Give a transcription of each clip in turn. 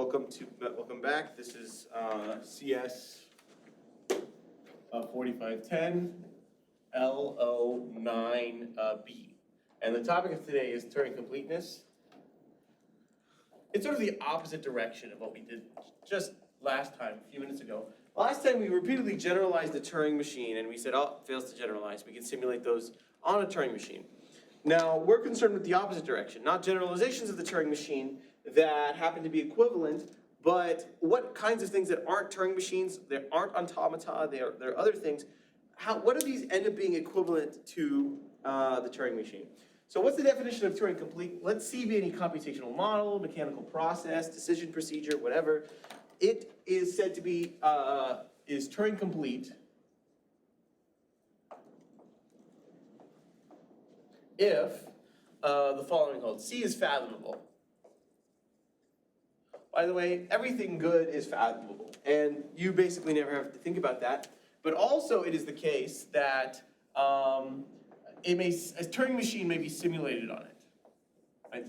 Welcome back. This is CS4510 L09B. And the topic of today is Turing-Completeness. It's sort of the opposite direction of what we did just last time, a few minutes ago. Last time we repeatedly generalized the Turing machine and we said, oh, it fails to generalize. We can simulate those on a Turing machine. Now, we're concerned with the opposite direction, not generalizations of the Turing machine that happen to be equivalent, but what kinds of things that aren't Turing machines, there aren't automata, there are other things, what do these end up being equivalent to the Turing machine? So what's the definition of Turing complete? Let C be any computational model, mechanical process, decision procedure, whatever. It is said to be, is Turing complete if the following holds. C is fathomable. By the way, everything good is fathomable, and you basically never have to think about that. But also it is the case that a Turing machine may be simulated on it. Right?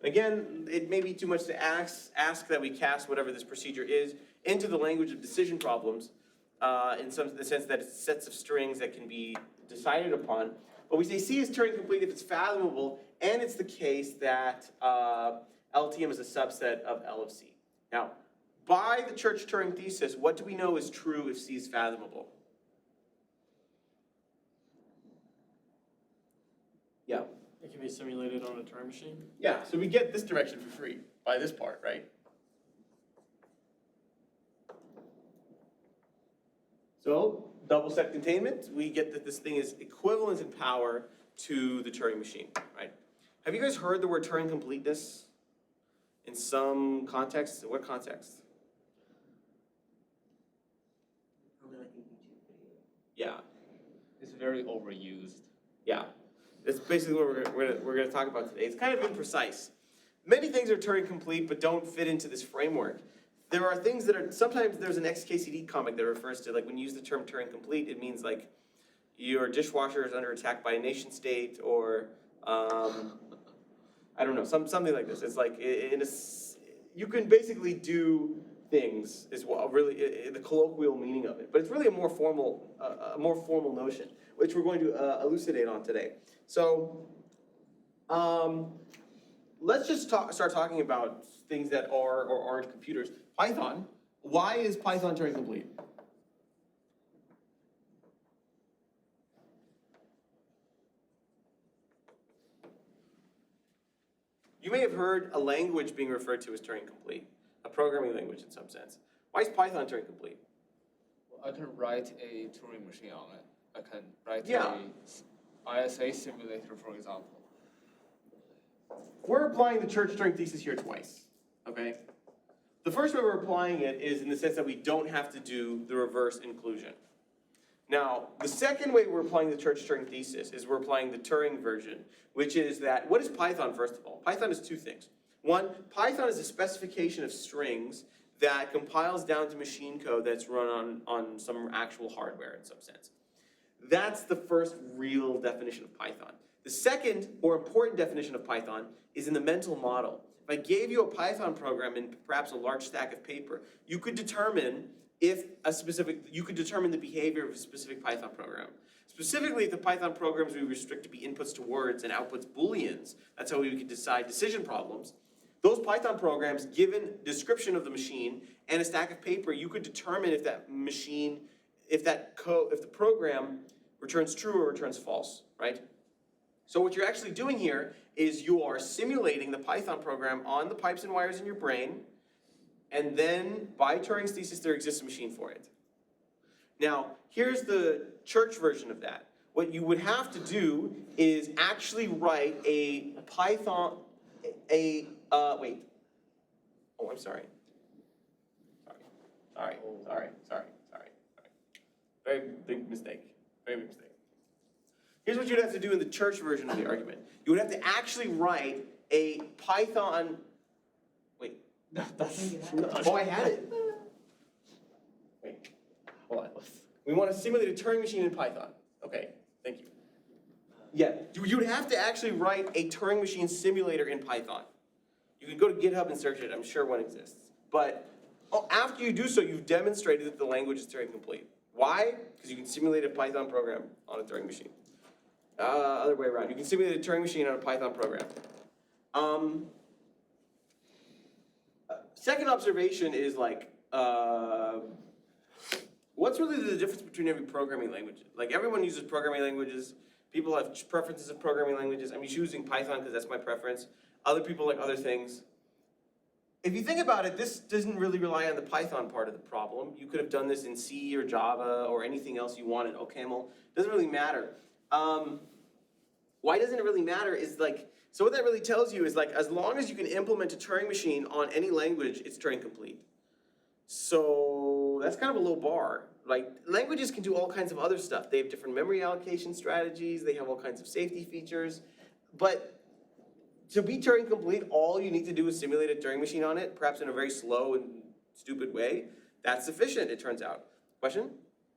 Again, it may be too much to ask that we cast whatever this procedure is into the language of decision problems, in the sense that it's sets of strings that can be decided upon. But we say C is Turing complete if it's fathomable, and it's the case that LTM is a subset of L of C. Now, by the Church-Turing thesis, what do we know is true if C is fathomable? Yeah. It can be simulated on a Turing machine? Yeah, so we get this direction for free by this part, right? So, double set containment, we get that this thing is equivalent in power to the Turing machine, right? Have you guys heard the word Turing completeness in some context? What context? Yeah. It's very overused. Yeah. That's basically what we're gonna talk about today. It's kind of imprecise. Many things are Turing complete but don't fit into this framework. There are things that are, sometimes there's an XKCD comic that refers to, like when you use the term Turing complete, it means like your dishwasher is under attack by a nation state, or I don't know, something like this. It's like you can basically do things is well, really the colloquial meaning of it, but it's really a more formal notion, which we're going to elucidate on today. So let's just start talking about things that are or aren't computers. Python. Why is Python Turing complete? You may have heard a language being referred to as Turing complete, a programming language in some sense. Why is Python Turing complete? Well, I can write a Turing machine on it. I can write a ISA simulator, for example. We're applying the Church-Turing thesis here twice, okay? The first way we're applying it is in the sense that we don't have to do the reverse inclusion. Now, the second way we're applying the Church-Turing thesis is we're applying the Turing version, which is that, what is Python, first of all? Python is two things. One, Python is a specification of strings that compiles down to machine code that's run on some actual hardware in some sense. That's the first real definition of Python. The second, more important definition of Python is in the mental model. If I gave you a Python program and perhaps a large stack of paper, you could determine the behavior of a specific Python program. Specifically, if the Python programs we restrict to be inputs to words and outputs Booleans, that's how we could decide decision problems. Those Python programs, given description of the machine and a stack of paper, you could determine if that machine, if the program returns true or returns false, right? So what you're actually doing here is you are simulating the Python program on the pipes and wires in your brain, and then by Turing's thesis, there exists a machine for it. Now, here's the Church version of that. What you would have to do is actually write a Python, wait. Oh, I'm sorry. Sorry. Very big mistake. Here's what you'd have to do in the Church version of the argument. You would have to actually write a Python, wait. Oh, I had it. Wait, hold on. We want to simulate a Turing machine in Python. Okay, thank you. Yeah, you would have to actually write a Turing machine simulator in Python. You can go to GitHub and search it. I'm sure one exists. But after you do so, you've demonstrated that the language is Turing complete. Why? Because you can simulate a Python program on a Turing machine. Other way around, you can simulate a Turing machine on a Python program. Second observation is like, what's really the difference between every programming language? Like everyone uses programming languages. People have preferences of programming languages. I'm choosing Python because that's my preference. Other people like other things. If you think about it, this doesn't really rely on the Python part of the problem. You could have done this in C or Java or anything else you wanted, OCaml. Doesn't really matter. Why doesn't it really matter is like, so what that really tells you is like, as long as you can implement a Turing machine on any language, it's Turing complete. So that's kind of a low bar. Like languages can do all kinds of other stuff. They have different memory allocation strategies. They have all kinds of safety features. But to be Turing complete, all you need to do is simulate a Turing machine on it, perhaps in a very slow and stupid way. That's sufficient, it turns out. Question?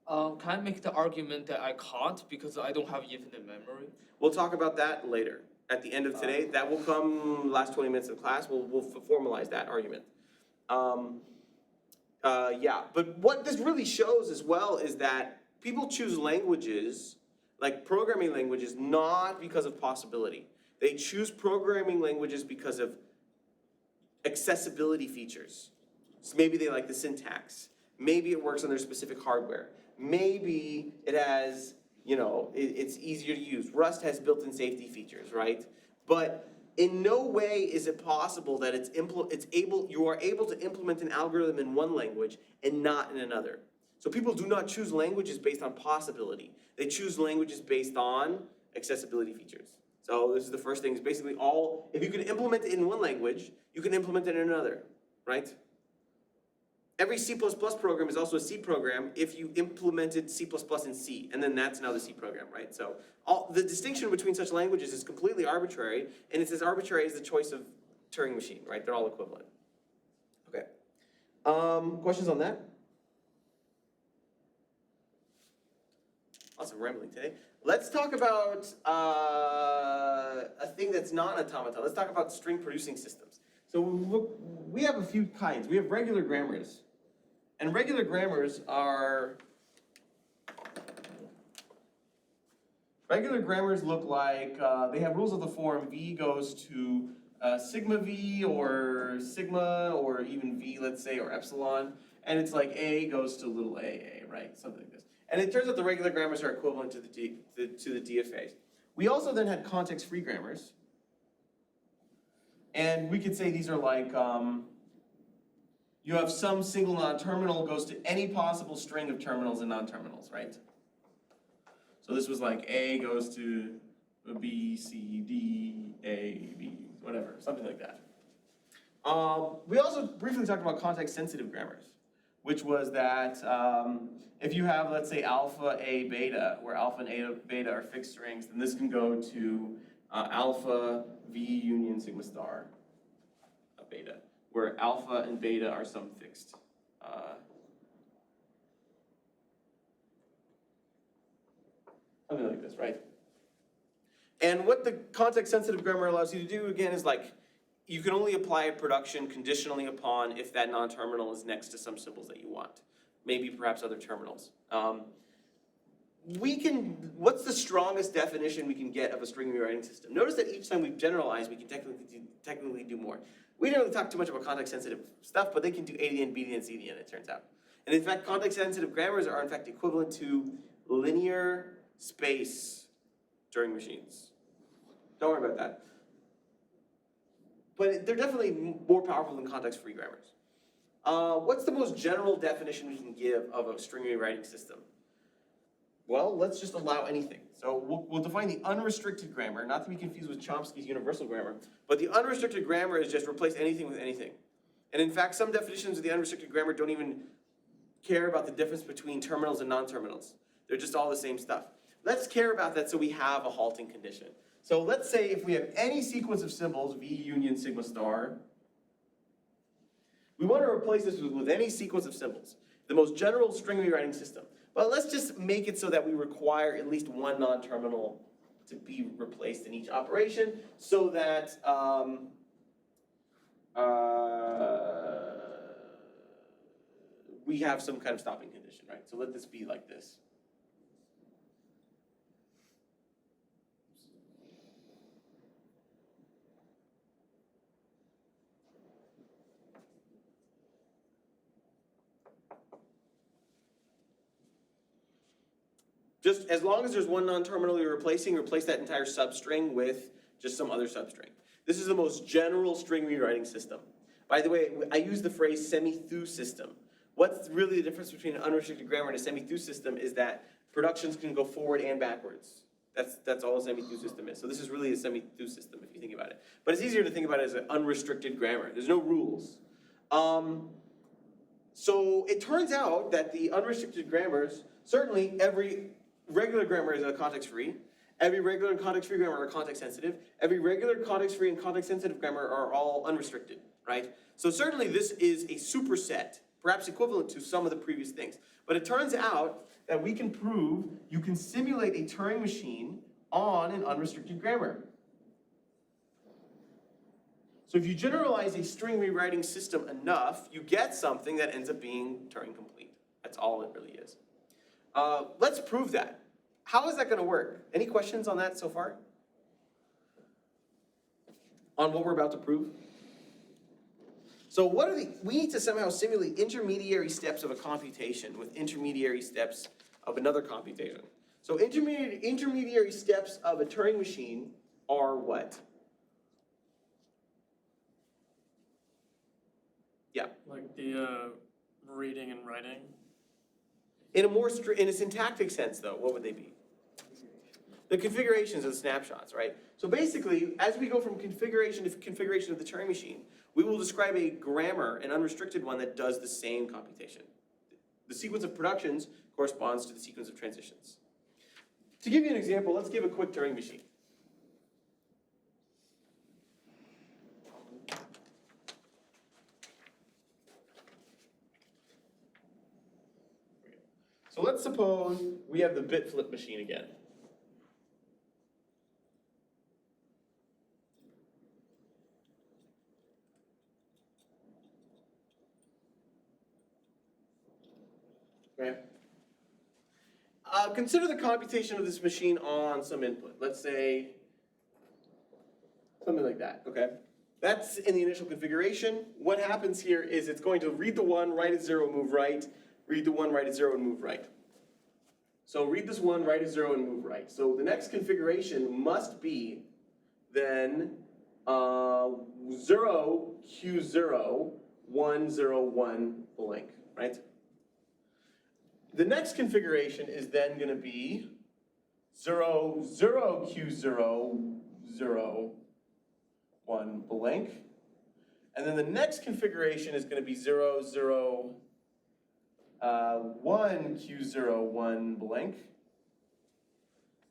Can I make the argument that I can't because I don't have infinite memory? We'll talk about that later. At the end of today, that will come last 20 minutes of class. We'll formalize that argument. Yeah, but what this really shows as well is that people choose languages, like programming languages, not because of possibility. They choose programming languages because of accessibility features. So maybe they like the syntax. Maybe it works on their specific hardware. Maybe it has, it's easier to use. Rust has built-in safety features, right? But in no way is it possible that you are able to implement an algorithm in one language and not in another. So people do not choose languages based on possibility. They choose languages based on accessibility features. So this is the first thing, is basically if you can implement it in one language, you can implement it in another, right? Every C++ program is also a C program if you implemented C++ in C, and then that's now the C program, right? So the distinction between such languages is completely arbitrary, and it's as arbitrary as the choice of Turing machine, right? They're all equivalent. Okay. Questions on that? Lots of rambling today. Let's talk about a thing that's not an automata. Let's talk about string producing systems. So we have a few kinds. We have regular grammars. And regular grammars look like, they have rules of the form V goes to sigma V or sigma or even V, let's say, or epsilon. And it's like A goes to little a, right? Something like this. And it turns out the regular grammars are equivalent to the DFAs. We also then had context-free grammars. And we could say these are like, you have some single non-terminal goes to any possible string of terminals and non-terminals, right? So this was like A goes to B, C, D, A, B, whatever, something like that. We also briefly talked about context-sensitive grammars, which was that if you have, let's say, alpha, A, beta, where alpha and A, beta are fixed strings, then this can go to alpha, V union sigma star of beta, where alpha and beta are some fixed. Something like this, right? And what the context-sensitive grammar allows you to do, again, is like, you can only apply a production conditionally upon if that non-terminal is next to some symbols that you want. Maybe perhaps other terminals. What's the strongest definition we can get of a string rewriting system? Notice that each time we've generalized, we can technically do more. We didn't really talk too much about context-sensitive stuff, but they can do A to the N, B to the N, C to the N, it turns out. And in fact, context-sensitive grammars are in fact equivalent to linear space Turing machines. Don't worry about that. But they're definitely more powerful than context-free grammars. What's the most general definition we can give of a string rewriting system? Well, let's just allow anything. So we'll define the unrestricted grammar, not to be confused with Chomsky's universal grammar, but the unrestricted grammar is just replace anything with anything. And in fact, some definitions of the unrestricted grammar don't even care about the difference between terminals and non-terminals. They're just all the same stuff. Let's care about that so we have a halting condition. So let's say if we have any sequence of symbols, V union sigma star, we want to replace this with any sequence of symbols, the most general string rewriting system. But let's just make it so that we require at least one non-terminal to be replaced in each operation so that we have some kind of stopping condition, right? So let this be like this. Just as long as there's one non-terminal you're replacing, replace that entire substring with just some other substring. This is the most general string rewriting system. By the way, I use the phrase semi-through system. What's really the difference between an unrestricted grammar and a semi-through system is that productions can go forward and backwards. That's all a semi-through system is. So this is really a semi-through system if you think about it. But it's easier to think about it as an unrestricted grammar. There's no rules. So it turns out that the unrestricted grammars, certainly every regular grammar is context-free. Every regular and context-free grammar are context-sensitive. Every regular, context-free, and context-sensitive grammar are all unrestricted, right? So certainly this is a superset, perhaps equivalent to some of the previous things. But it turns out that we can prove you can simulate a Turing machine on an unrestricted grammar. So if you generalize a string rewriting system enough, you get something that ends up being Turing complete. That's all it really is. Let's prove that. How is that going to work? Any questions on that so far? On what we're about to prove? So we need to somehow simulate intermediary steps of a computation with intermediary steps of another computation. So intermediary steps of a Turing machine are what? Yeah. Like the reading and writing. In a syntactic sense, though, what would they be? The configurations of the snapshots, right? So basically, as we go from configuration to configuration of the Turing machine, we will describe a grammar, an unrestricted one, that does the same computation. The sequence of productions corresponds to the sequence of transitions. To give you an example, let's give a quick Turing machine. So let's suppose we have the bit flip machine again. Okay. Consider the computation of this machine on some input. Let's say something like that, okay? That's in the initial configuration. What happens here is it's going to read the 1, write at 0, move right, read the 1, write at 0, and move right. So read this 1, write at 0, and move right. So the next configuration must be then 0Q0 1 0 1 blank, right? The next configuration is then going to be 0 0 Q0 0 1 blank. And then the next configuration is going to be 0 0 1 Q0 1 blank.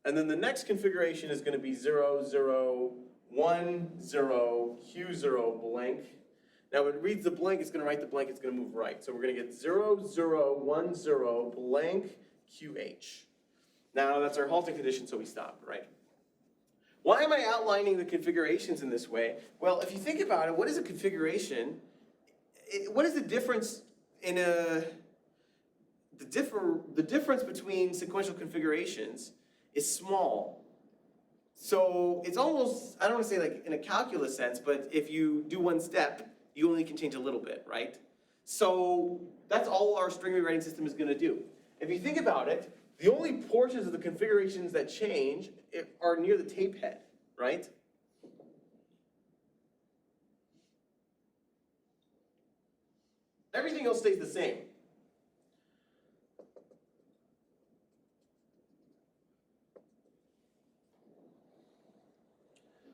And then the next configuration is going to be 0 0 1 0 Q0 blank. Now when it reads the blank, it's going to write the blank, it's going to move right. So we're going to get 0 0 1 0 blank QH. Now that's our halting condition, so we stop, right? Why am I outlining the configurations in this way? Well, if you think about it, what is a configuration? What is the difference in the difference between sequential configurations is small. So it's almost, I don't want to say like in a calculus sense, but if you do one step, you only can change a little bit, right? So that's all our string rewriting system is going to do. If you think about it, the only portions of the configurations that change are near the tape head, right? Everything else stays the same.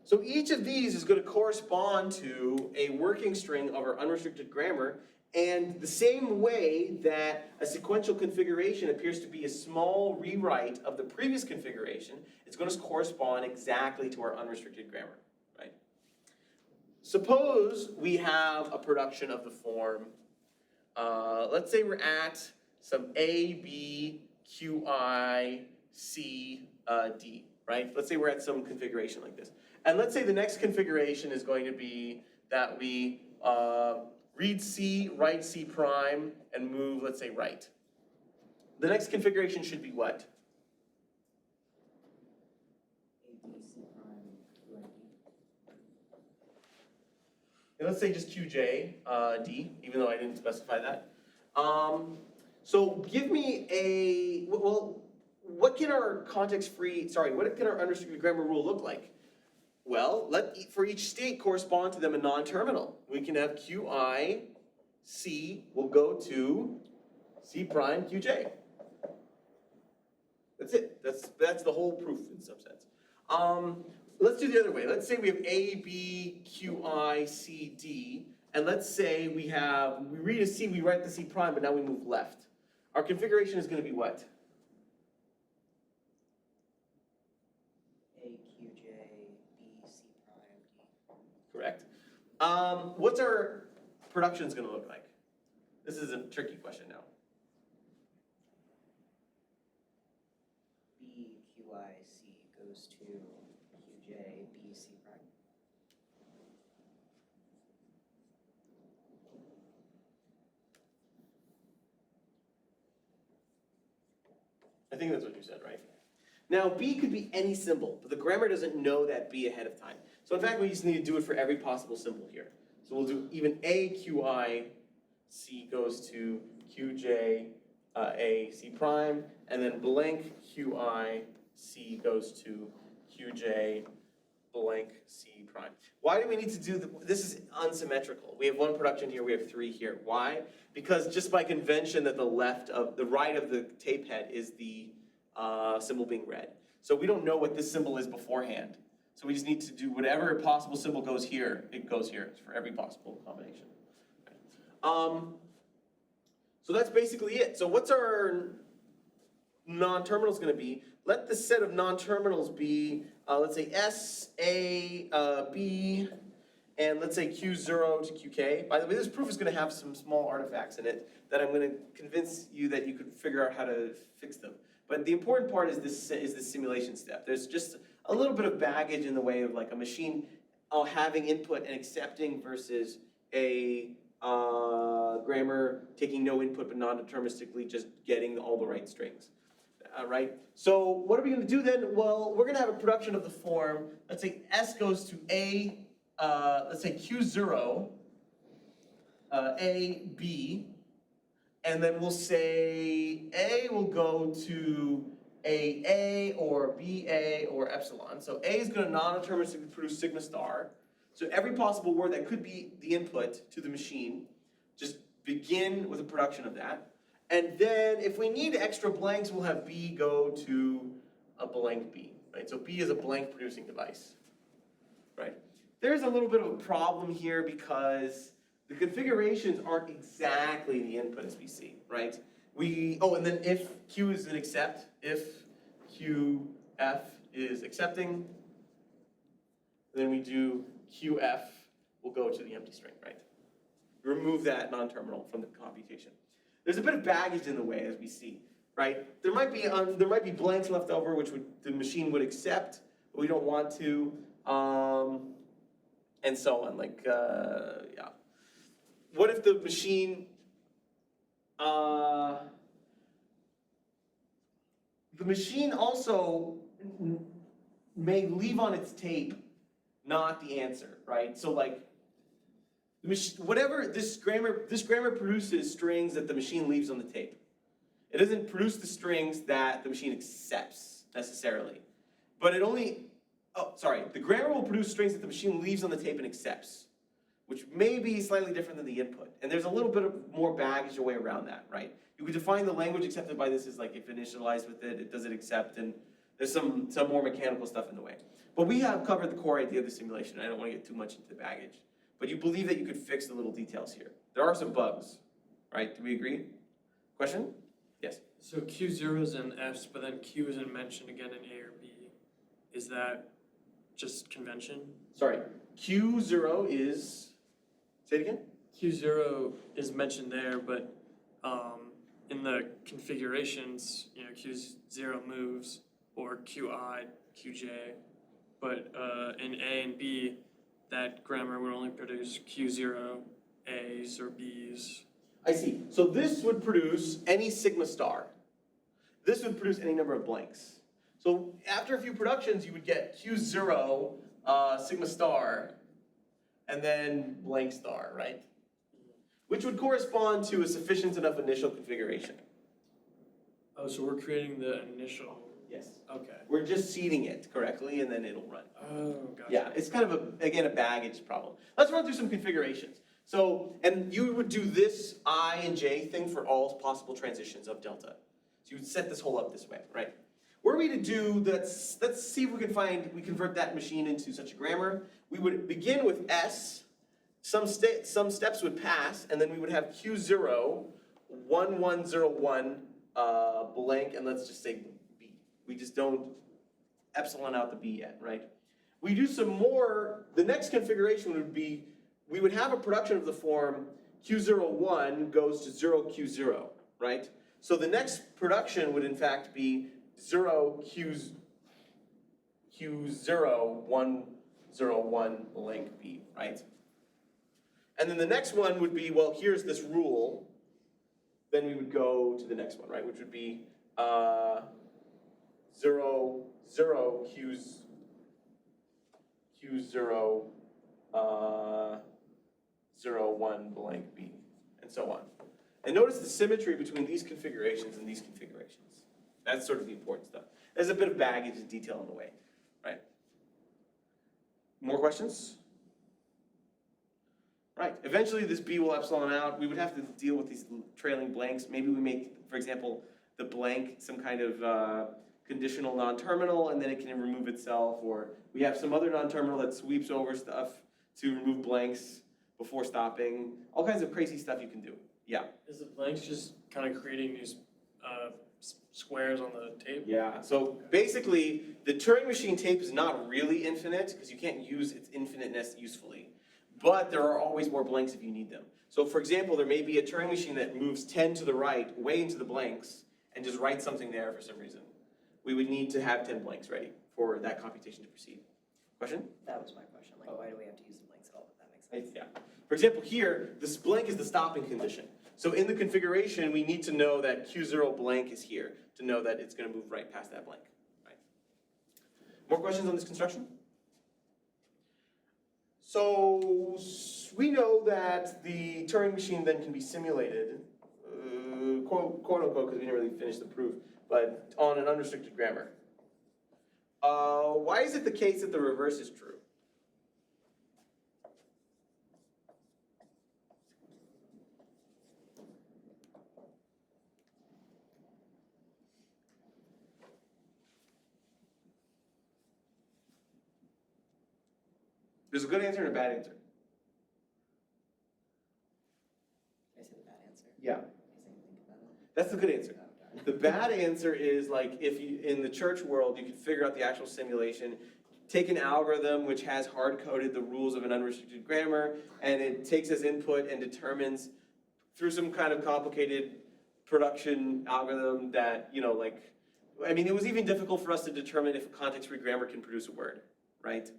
So each of these is going to correspond to a working string of our unrestricted grammar, and the same way that a sequential configuration appears to be a small rewrite of the previous configuration, it's going to correspond exactly to our unrestricted grammar, right? Suppose we have a production of the form, let's say we're at some A, B, Q, I, C, D, right? Let's say we're at some configuration like this. And let's say the next configuration is going to be that we read C, write C prime, and move, let's say, right. The next configuration should be what? And let's say just QJ, D, even though I didn't specify that. So give me a, well, what can our what can our understood grammar rule look like? Well, for each state correspond to them a non-terminal. We can have QI, C will go to C prime QJ. That's it. That's the whole proof in some sense. Let's do the other way. Let's say we have A, B, Q, I, C, D, and let's say we read a C, we write the C prime, but now we move left. Our configuration is going to be what? A, Q, J, B, C prime, D. Correct. What's our productions going to look like? This is a tricky question now. B, Q, I, C goes to Q, J, B, C prime. I think that's what you said, right? Now, B could be any symbol, but the grammar doesn't know that B ahead of time. So in fact, we just need to do it for every possible symbol here. So we'll do even A, Q, I, C goes to Q, J, A, C prime, and then blank Q, I, C goes to Q, J, blank C prime. Why do we need to do this is unsymmetrical. We have one production here, we have three here. Why? Because just by convention that the right of the tape head is the symbol being read. So we don't know what this symbol is beforehand. So we just need to do whatever possible symbol goes here, it goes here. It's for every possible combination. So that's basically it. So what's our non-terminals going to be? Let the set of non-terminals be, let's say S, A, B, and let's say Q0 to QK. By the way, this proof is going to have some small artifacts in it that I'm going to convince you that you could figure out how to fix them. But the important part is this simulation step. There's just a little bit of baggage in the way of like a machine having input and accepting versus a grammar taking no input but non-deterministically just getting all the right strings. Right? So what are we going to do then? Well, we're going to have a production of the form. Let's say S goes to A, let's say Q0, A, B, and then we'll say A will go to AA or BA or epsilon. So A is going to non-deterministically produce sigma star. So every possible word that could be the input to the machine, just begin with a production of that. And then if we need extra blanks, we'll have B go to a blank B, right? So B is a blank producing device, right? There's a little bit of a problem here because the configurations aren't exactly the input as we see, right? And then if Q is an accept, if QF is accepting, then we do QF will go to the empty string, right? Remove that non-terminal from the computation. There's a bit of baggage in the way, as we see, right? There might be blanks left over, which the machine would accept, but we don't want to, and so on. Like, yeah. What if the machine, also may leave on its tape not the answer, right? So like, whatever this grammar produces strings that the machine leaves on the tape. It doesn't produce the strings that the machine accepts necessarily, but the grammar will produce strings that the machine leaves on the tape and accepts, which may be slightly different than the input. And there's a little bit of more baggage away around that, right? You could define the language accepted by this as like if initialized with it, does it accept, and there's some more mechanical stuff in the way. But we have covered the core idea of the simulation. I don't want to get too much into the baggage. But you believe that you could fix the little details here. There are some bugs, right? Do we agree? Question? Yes? So Q0 is in S, but then Q isn't mentioned again in A or B. Is that just convention? Sorry, Q0 is, say it again? Q0 is mentioned there, but in the configurations, Q0 moves, or QI, QJ, but in A and B, that grammar would only produce Q0, A, A's or B's. I see. So this would produce any sigma star. This would produce any number of blanks. So after a few productions, you would get Q0, sigma star, and then blank star, right? Which would correspond to a sufficient enough initial configuration. Oh, so we're creating the initial, Yes. okay. We're just seeding it correctly, and then it'll run. Oh, gotcha. Yeah, it's kind of, again, a baggage problem. Let's run through some configurations. So, and you would do this I and J thing for all possible transitions of delta. So you would set this whole up this way, right? Were we to do, let's see if we convert that machine into such a grammar. We would begin with S, some steps would pass, and then we would have Q0, 1101, blank, and let's just say B. We just don't epsilon out the B yet, right? We do some more, the next configuration would be, we would have a production of the form Q01 goes to 0Q0, right? So the next production would in fact be 0Q0101 blank B, right? And then the next one would be, well, here's this rule. Then we would go to the next one, right? Which would be 0 Q0 01 blank B, and so on. And notice the symmetry between these configurations and these configurations. That's sort of the important stuff. There's a bit of baggage and detail in the way, right? More questions? Right, eventually this B will epsilon out. We would have to deal with these trailing blanks. Maybe we make, for example, the blank some kind of conditional non-terminal, and then it can remove itself, or we have some other non-terminal that sweeps over stuff to remove blanks before stopping. All kinds of crazy stuff you can do. Yeah. Is the blanks just kind of creating these squares on the tape? Yeah, so basically, the Turing machine tape is not really infinite, because you can't use its infiniteness usefully. But there are always more blanks if you need them. So for example, there may be a Turing machine that moves 10 to the right, way into the blanks, and just writes something there for some reason. We would need to have 10 blanks ready for that computation to proceed. Question? That was my question, like, why do we have to use the blanks at all, if that makes sense? Yeah. For example, here, this blank is the stopping condition. So in the configuration, we need to know that Q0 blank is here, to know that it's gonna move right past that blank, right? More questions on this construction? So we know that the Turing machine then can be simulated, quote unquote, because we didn't really finish the proof, but on an unrestricted grammar. Why is it the case that the reverse is true? There's a good answer and a bad answer. Can I say the bad answer? Yeah. Can I say think about it? That's the good answer. Oh, darn. The bad answer is like if you, in the church world, you can figure out the actual simulation, take an algorithm which has hard-coded the rules of an unrestricted grammar, and it takes as input and determines through some kind of complicated production algorithm that, you know, like, I mean, it was even difficult for us to determine if a context-free grammar can produce a word, right?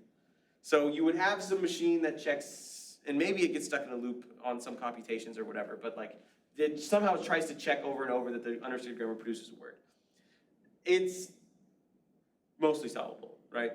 So you would have some machine that checks, and maybe it gets stuck in a loop on some computations or whatever, but like, it somehow tries to check over and over that the unrestricted grammar produces a word. It's mostly solvable, right?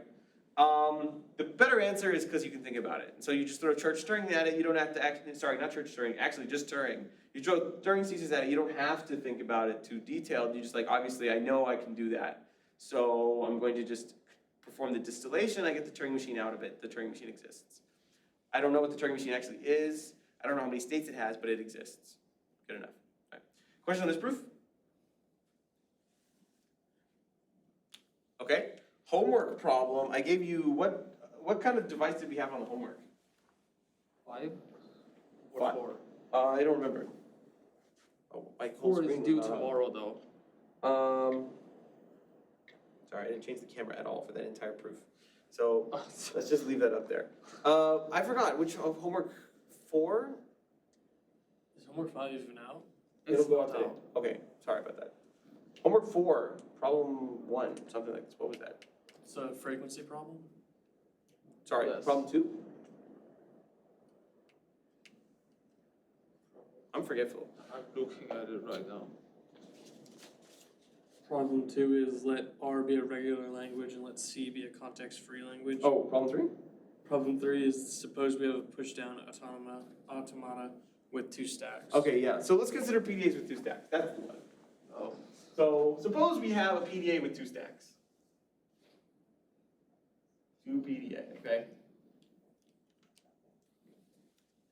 The better answer is because you can think about it. So you just throw church Turing at it, you don't have to, sorry, not church Turing, actually just Turing. You throw Turing thesis at it, you don't have to think about it too detailed. You just like, obviously I know I can do that. So I'm going to just perform the distillation, I get the Turing machine out of it, the Turing machine exists. I don't know what the Turing machine actually is, I don't know how many states it has, but it exists. Good enough. Right. Question on this proof? Okay, homework problem. I gave you, what kind of device did we have on the homework? 5 or Five. 4? I don't remember. Oh, my whole 4 is screen due was not up. tomorrow though. Sorry, I didn't change the camera at all for that entire proof. So let's just leave that up there. I forgot, which of homework 4? Is homework 5 even out? It'll It's go out not today. Okay, sorry about that. Homework 4, problem 1, something like this. What was that? It's a frequency problem? Sorry, Yes. problem 2? I'm forgetful. I'm looking at it right now. Problem 2 is let R be a regular language and let C be a context-free language. Oh, problem 3? Problem 3 is suppose we have a push-down automata with 2 stacks. Okay, yeah, so let's consider PDAs with 2 stacks. That's the one. Oh. So suppose we have a PDA with 2 stacks. 2 PDA, okay?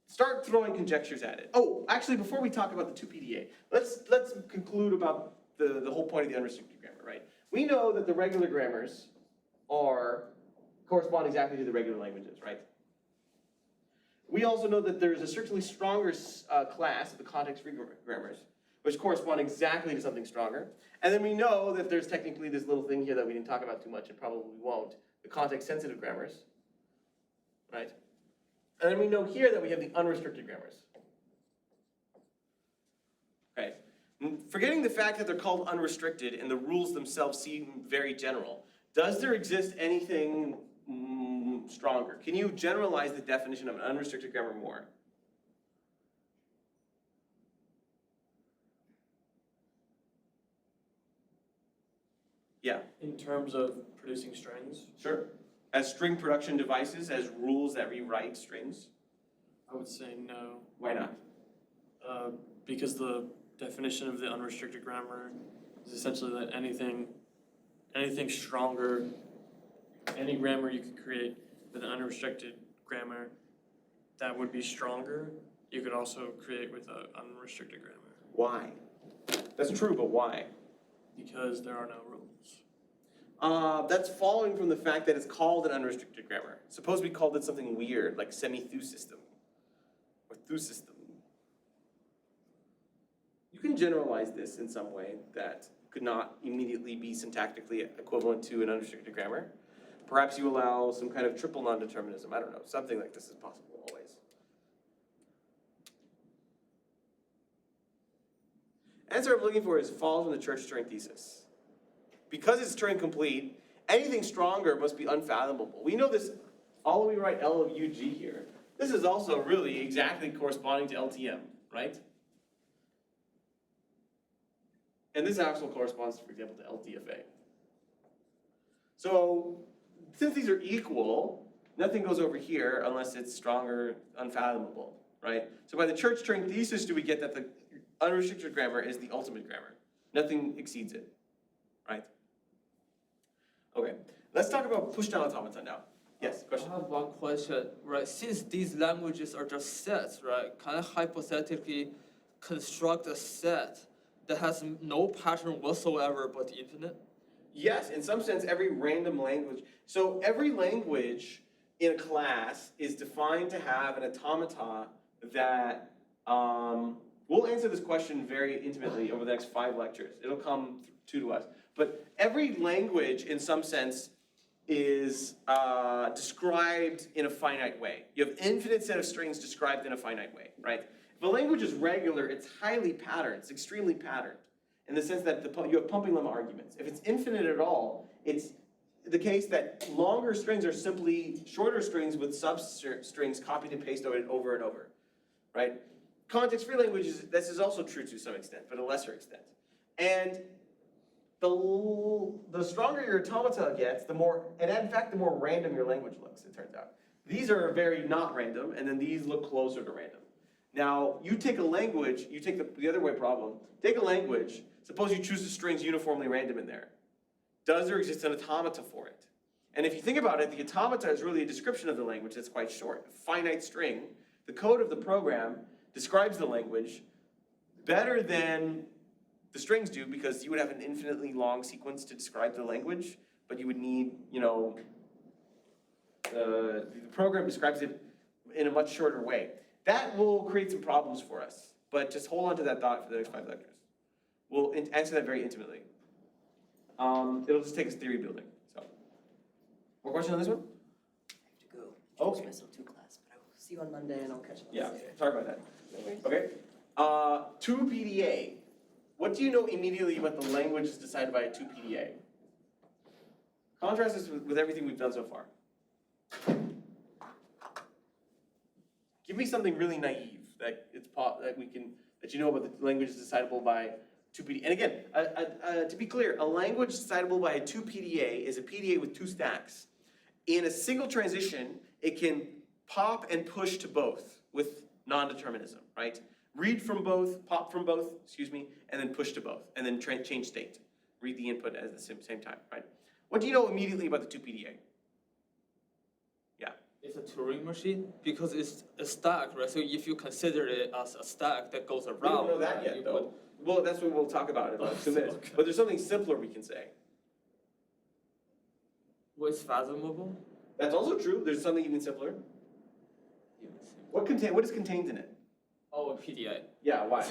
Start throwing conjectures at it. Oh, actually, before we talk about the 2 PDA, let's conclude about the whole point of the unrestricted grammar, right? We know that the regular grammars correspond exactly to the regular languages, right? We also know that there's a certainly stronger class of the context-free grammars, which correspond exactly to something stronger. And then we know that there's technically this little thing here that we didn't talk about too much and probably won't, the context-sensitive grammars, right? And then we know here that we have the unrestricted grammars. Okay. Forgetting the fact that they're called unrestricted and the rules themselves seem very general, does there exist anything stronger? Can you generalize the definition of an unrestricted grammar more? Yeah. In terms of producing strings, Sure. As string production devices, as rules that rewrite strings? I would say no. Why not? Because the definition of the unrestricted grammar is essentially that anything stronger, any grammar you could create with an unrestricted grammar that would be stronger, you could also create with an unrestricted grammar. Why? That's true, but why? Because there are no rules. That's following from the fact that it's called an unrestricted grammar. Suppose we called it something weird, like semi-through system, or through system. You can generalize this in some way that could not immediately be syntactically equivalent to an unrestricted grammar. Perhaps you allow some kind of triple non-determinism. I don't know. Something like this is possible always. Answer I'm looking for is follows from the Church-Turing thesis. Because it's Turing-complete, anything stronger must be unfathomable. We know this all the way right L of UG here. This is also really exactly corresponding to LTM, right? And this also corresponds, for example, to LTFA. So, since these are equal, nothing goes over here unless it's stronger, unfathomable, right? So by the Church-Turing thesis do we get that the unrestricted grammar is the ultimate grammar. Nothing exceeds it, right? Okay, let's talk about push-down automata now. Yes, question? I have one question, right? Since these languages are just sets, right? Can I hypothetically construct a set that has no pattern whatsoever but infinite? Yes, in some sense, every random language. So every language in a class is defined to have an automata that, we'll answer this question very intimately over the next 5 lectures. It'll come to us. But every language, in some sense, is described in a finite way. You have infinite set of strings described in a finite way, right? If a language is regular, it's highly patterned, it's extremely patterned, in the sense that you have pumping lemma arguments. If it's infinite at all, it's the case that longer strings are simply shorter strings with substrings copied and pasted over and over, right? Context-free languages, this is also true to some extent, but a lesser extent. And the stronger your automata gets, the more, and in fact, the more random your language looks, it turns out. These are very not random, and then these look closer to random. Now, you take a language, you take the other way problem, take a language, suppose you choose the strings uniformly random in there. Does there exist an automata for it? And if you think about it, the automata is really a description of the language that's quite short. A finite string, the code of the program describes the language better than the strings do, because you would have an infinitely long sequence to describe the language, but you would need, the program describes it in a much shorter way. That will create some problems for us, but just hold on to that thought for the next 5 lectures. We'll answer that very intimately. It'll just take us theory building, so. More questions on this one? I have to go Okay. introduce myself to a class, but I will see you on Monday and I'll catch up. Yeah, later. sorry about that. No worries. Okay. 2 PDA. What do you know immediately about the language is decided by a 2 PDA? Contrast this with everything we've done so far. Give me something really naive. that that you know about the language is decidable by 2 PDA. And again, to be clear, a language decidable by a 2 PDA is a PDA with 2 stacks. In a single transition, it can pop and push to both with non-determinism, right? Read from both, pop from both, and then push to both, and then change state. Read the input at the same time, right? What do you know immediately about the 2 PDA? Yeah. It's a Turing machine because it's a stack, right? So if you consider it as a stack that goes around. We don't know that right, yet, you though. Well, that's what we'll talk about in about 2 minutes. Okay. But there's something simpler we can say. What's fathomable? That's also true. There's something even simpler. What is contained in it? Oh, a PDA. Yeah, why?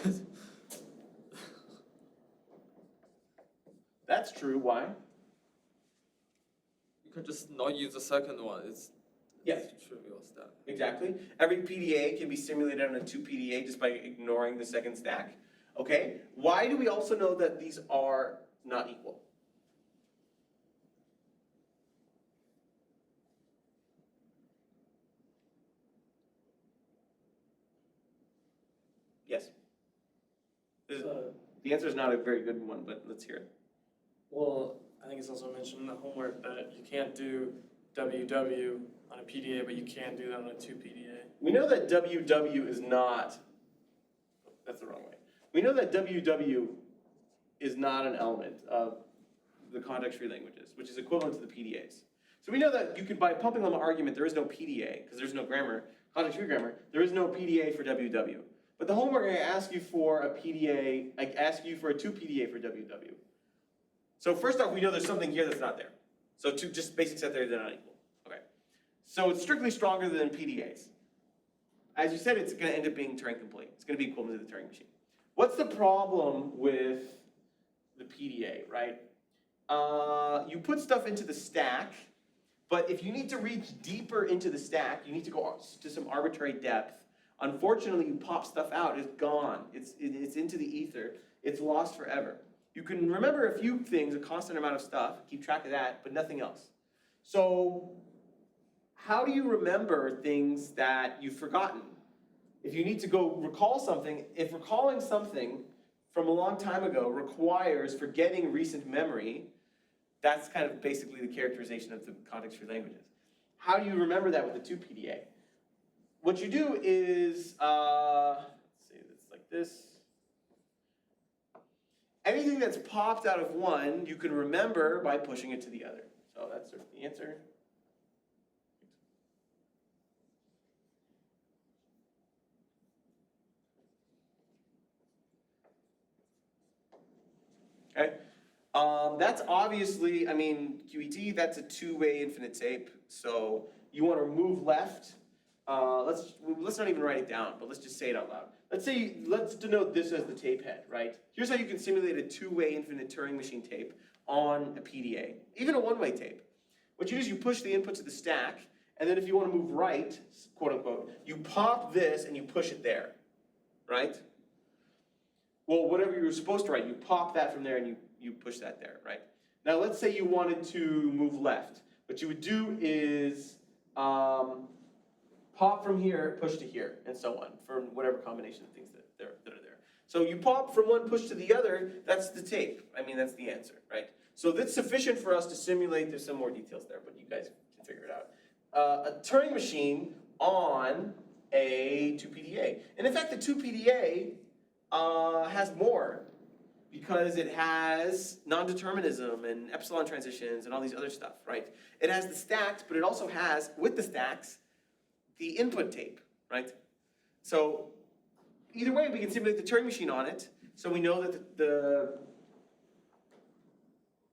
That's true. Why? You can just not use the second one. It's Yes. trivial stack. Exactly. Every PDA can be simulated on a 2 PDA just by ignoring the second stack. Okay. Why do we also know that these are not equal? Yes. The answer is not a very good one, but let's hear it. Well, I think it's also mentioned in the homework that you can't do WW on a PDA, but you can do that on a 2 PDA. We know that WW is not, that's the wrong way. We know that WW is not an element of the context-free languages, which is equivalent to the PDAs. So we know that you could, by pumping lemma argument, there is no PDA, because there's no grammar, context-free grammar, there is no PDA for WW. But the homework, I ask you for a PDA, I ask you for a 2 PDA for WW. So first off, we know there's something here that's not there. So just basic set there, they're not equal. Okay. So it's strictly stronger than PDAs. As you said, it's going to end up being Turing complete. It's going to be equivalent to the Turing machine. What's the problem with the PDA, right? You put stuff into the stack, but if you need to reach deeper into the stack, you need to go to some arbitrary depth. Unfortunately, you pop stuff out, it's gone. It's into the ether. It's lost forever. You can remember a few things, a constant amount of stuff, keep track of that, but nothing else. So how do you remember things that you've forgotten? If you need to go recall something, if recalling something from a long time ago requires forgetting recent memory, that's kind of basically the characterization of the context-free languages. How do you remember that with the 2 PDA? What you do is, let's see, it's like this. Anything that's popped out of one, you can remember by pushing it to the other. So that's sort of the answer. Okay. That's obviously, I mean, QET, that's a 2-way infinite tape. So you want to move left. Let's not even write it down, but let's just say it out loud. Let's denote this as the tape head, right? Here's how you can simulate a 2-way infinite Turing machine tape on a PDA, even a 1-way tape. What you do is you push the input to the stack, and then if you want to move right, quote unquote, you pop this and you push it there, right? Well, whatever you were supposed to write, you pop that from there and you push that there, right? Now let's say you wanted to move left. What you would do is pop from here, push to here, and so on, for whatever combination of things that are there. So you pop from one, push to the other, that's the tape. I mean, that's the answer, right? So that's sufficient for us to simulate. There's some more details there, but you guys can figure it out. A Turing machine on a 2 PDA. And in fact, the 2 PDA has more, because it has non-determinism and epsilon transitions and all these other stuff, right? It has the stacks, but it also has, with the stacks, the input tape, right? So either way, we can simulate the Turing machine on it. So we know that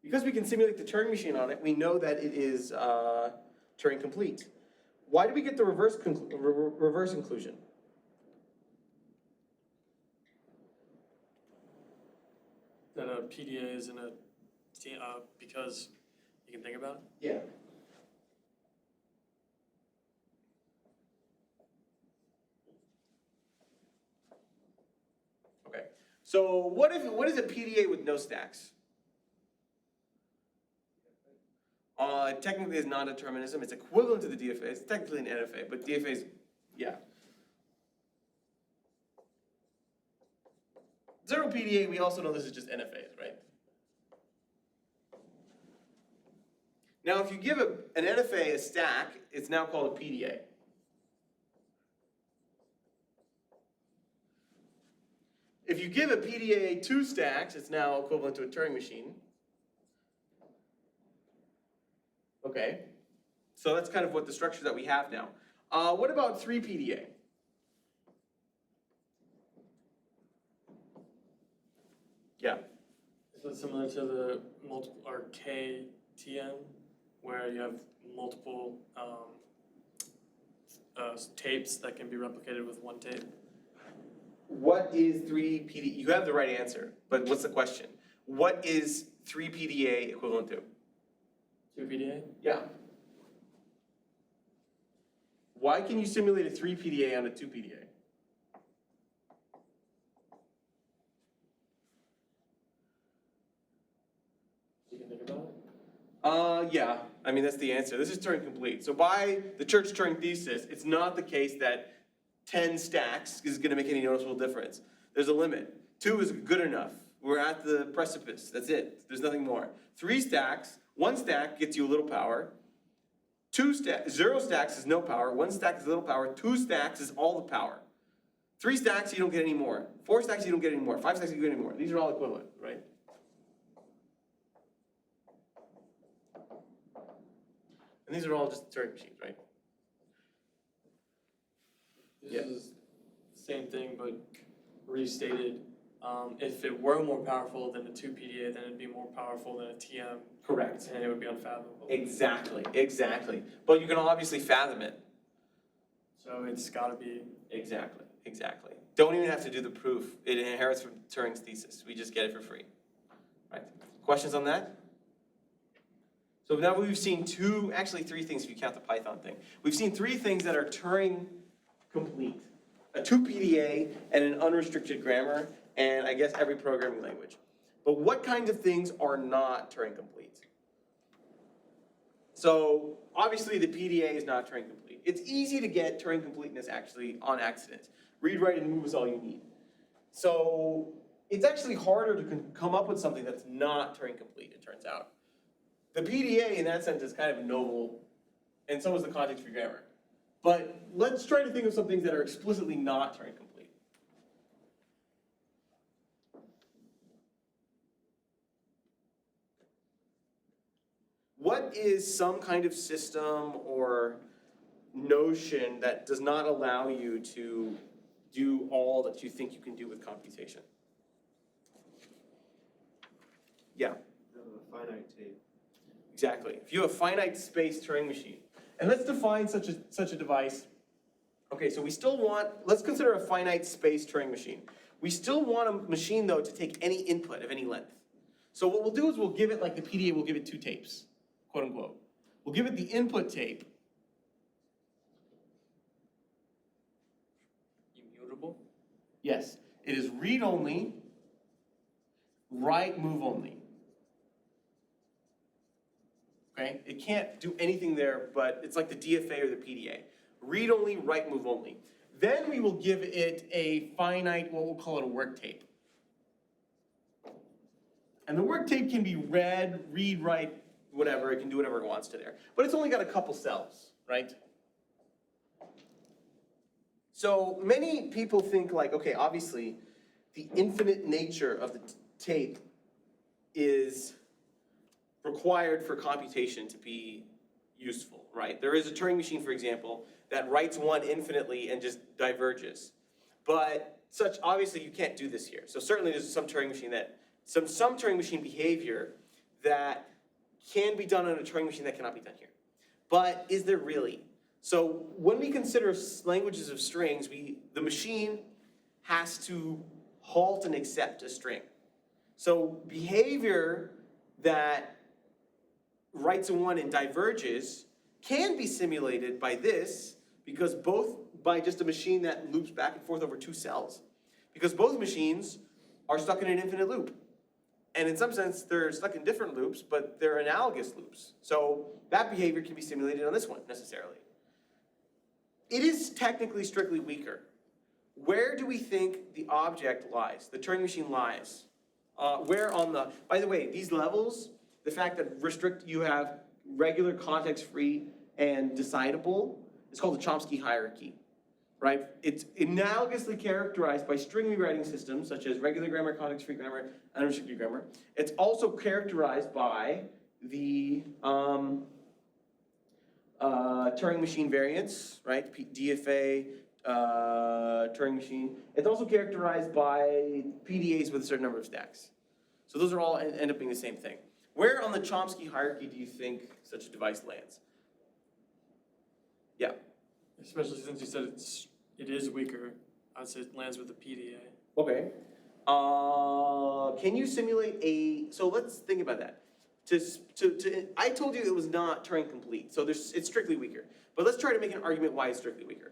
because we can simulate the Turing machine on it, we know that it is Turing complete. Why do we get the reverse inclusion? That a PDA is in a, because you can think about it? Yeah. Okay. So what is a PDA with no stacks? Technically it's non-determinism. It's equivalent to the DFA. It's technically an NFA, but DFA is, yeah. Zero PDA, we also know this is just NFAs, right? Now, if you give an NFA a stack, it's now called a PDA. If you give a PDA 2 stacks, it's now equivalent to a Turing machine. Okay, so that's kind of what the structure that we have now. What about 3 PDA? Yeah. Is it similar to the multiple or KTM, where you have multiple tapes that can be replicated with one tape? What is 3 PDA? You have the right answer, but what's the question? What is 3 PDA equivalent to? 2 PDA? Yeah. Why can you simulate a 3 PDA on a 2 PDA? You can think about it? Yeah, I mean, that's the answer. This is Turing complete. So by the Church Turing thesis, it's not the case that 10 stacks is gonna make any noticeable difference. There's a limit. 2 is good enough. We're at the precipice, that's it. There's nothing more. 3 stacks, 1 stack gets you a little power. 0 stacks is no power, 1 stack is little power, 2 stacks is all the power. 3 stacks, you don't get any more. 4 stacks, you don't get any more. 5 stacks, you don't get any more. These are all equivalent, right? And these are all just Turing machines, right? This Yeah. is the same thing, but restated. If it were more powerful than a 2 PDA, then it'd be more powerful than a TM, Correct. and it would be unfathomable. Exactly, exactly. But you can obviously fathom it. So it's gotta be. Exactly, exactly. Don't even have to do the proof. It inherits from Turing's thesis. We just get it for free. Right? Questions on that? So now we've seen 3 things if you count the Python thing. We've seen 3 things that are Turing complete. A 2 PDA and an unrestricted grammar, and I guess every programming language. But what kinds of things are not Turing complete? So obviously the PDA is not Turing complete. It's easy to get Turing completeness actually on accident. Read, write, and move is all you need. So it's actually harder to come up with something that's not Turing complete, it turns out. The PDA in that sense is kind of novel, and so is the context-free grammar. But let's try to think of some things that are explicitly not Turing complete. What is some kind of system or notion that does not allow you to do all that you think you can do with computation? Yeah. A finite tape. Exactly. If you have a finite space Turing machine, and let's define such a device. Okay, so let's consider a finite space Turing machine. We still want a machine though to take any input of any length. So what we'll do is we'll give it, like the PDA, we'll give it 2 tapes, quote unquote. We'll give it the input tape. Immutable? Yes, it is read only, write move only. Okay, it can't do anything there, but it's like the DFA or the PDA. Read only, write move only. Then we will give it a finite, what we'll call it a work tape. And the work tape can be read, write, whatever, it can do whatever it wants to there. But it's only got a couple cells, right? So many people think like, okay, obviously, the infinite nature of the tape is required for computation to be useful, right? There is a Turing machine, for example, that writes 1 infinitely and just diverges. But obviously you can't do this here. So certainly there's some Turing machine some Turing machine behavior that can be done on a Turing machine that cannot be done here. But is there really? So when we consider languages of strings, the machine has to halt and accept a string. So behavior that writes a 1 and diverges can be simulated by this, because by just a machine that loops back and forth over 2 cells. Because both machines are stuck in an infinite loop. And in some sense, they're stuck in different loops, but they're analogous loops. So that behavior can be simulated on this one, necessarily. It is technically strictly weaker, Where do we think the object lies, the Turing machine lies? Where on the, by the way, these levels, the fact that you have regular, context-free, and decidable, it's called the Chomsky hierarchy, right? It's analogously characterized by string rewriting systems, such as regular grammar, context-free grammar, unrestricted grammar. It's also characterized by the Turing machine variants, right? DFA, Turing machine. It's also characterized by PDAs with a certain number of stacks. So those are all end up being the same thing. Where on the Chomsky hierarchy do you think such a device lands? Yeah. Especially since you said it is weaker, I'd say it lands with the PDA. Okay. Can you simulate so let's think about that. I told you it was not Turing complete, so it's strictly weaker. But let's try to make an argument why it's strictly weaker.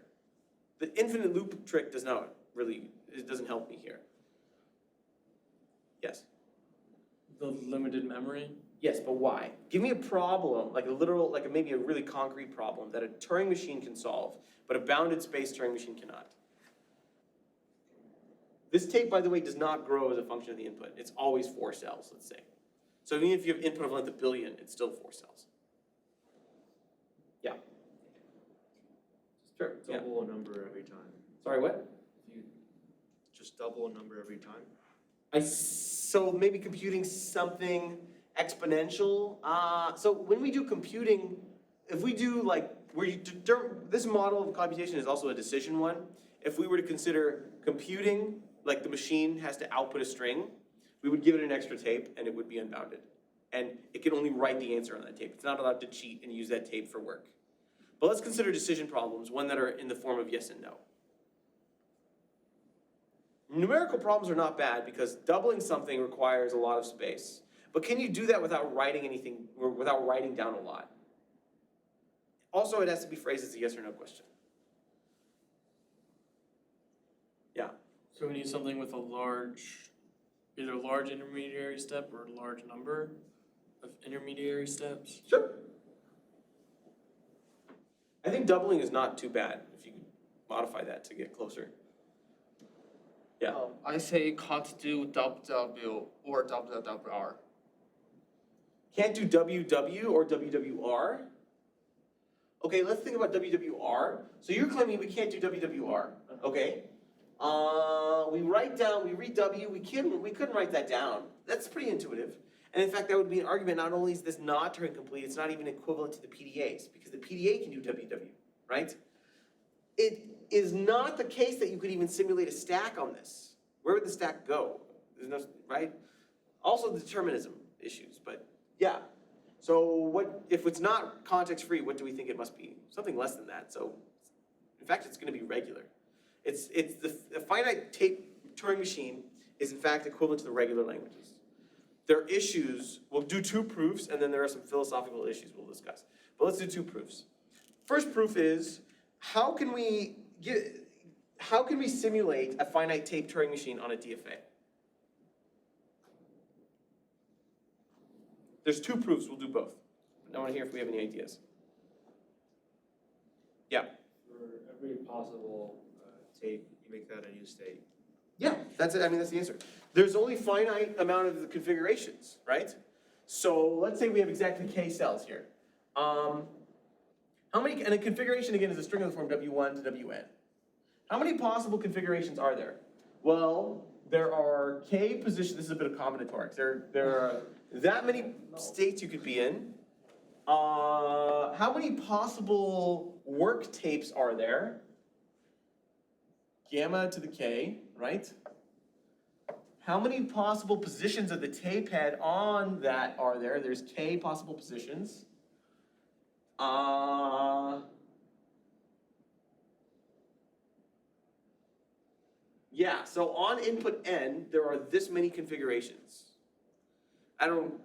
The infinite loop trick does not really, it doesn't help me here. Yes? The limited memory? Yes, but why? Give me a problem, like a literal, maybe a really concrete problem that a Turing machine can solve, but a bounded space Turing machine cannot. This tape, by the way, does not grow as a function of the input. It's always 4 cells, let's say. So even if you have input of length 1 billion, it's still 4 cells. Yeah. Sure. Yeah. Double a number every time. Sorry, what? If you just double a number every time. So maybe computing something exponential. So when we do computing, if we do this model of computation is also a decision one. If we were to consider computing, like the machine has to output a string, we would give it an extra tape and it would be unbounded. And it can only write the answer on that tape. It's not allowed to cheat and use that tape for work. But let's consider decision problems, one that are in the form of yes and no. Numerical problems are not bad because doubling something requires a lot of space. But can you do that without writing anything, or without writing down a lot? Also, it has to be phrased as a yes or no question. Yeah. So we need something with either a large intermediary step or a large number of intermediary steps. Sure. I think doubling is not too bad if you could modify that to get closer. Yeah. I say can't do WW or WWR. Can't do WW or WWR? Okay, let's think about WWR. So you're claiming we can't do WWR, okay? We read W, we couldn't write that down. That's pretty intuitive. And in fact, that would be an argument, not only is this not Turing complete, it's not even equivalent to the PDAs, because the PDA can do WW, right? It is not the case that you could even simulate a stack on this. Where would the stack go? There's no, right? Also determinism issues, but yeah. So what, if it's not context-free, what do we think it must be? Something less than that. So in fact, it's gonna be regular. It's the finite tape Turing machine is in fact equivalent to the regular languages. There are issues, we'll do 2 proofs, and then there are some philosophical issues we'll discuss. But let's do 2 proofs. First proof is, how can we simulate a finite tape Turing machine on a DFA? There's 2 proofs, we'll do both. I want to hear if we have any ideas. Yeah. For every possible tape, you make that a new state. Yeah, that's it. I mean, that's the answer. There's only finite amount of the configurations, right? So let's say we have exactly k cells here. How many, and a configuration again is a string of the form W1 to Wn. How many possible configurations are there? Well, there are k positions, this is a bit of combinatorics. There are that many states you could be in. How many possible work tapes are there? Gamma to the k, right? How many possible positions of the tape head on that are there? There's k possible positions. Yeah, so on input n, there are this many configurations.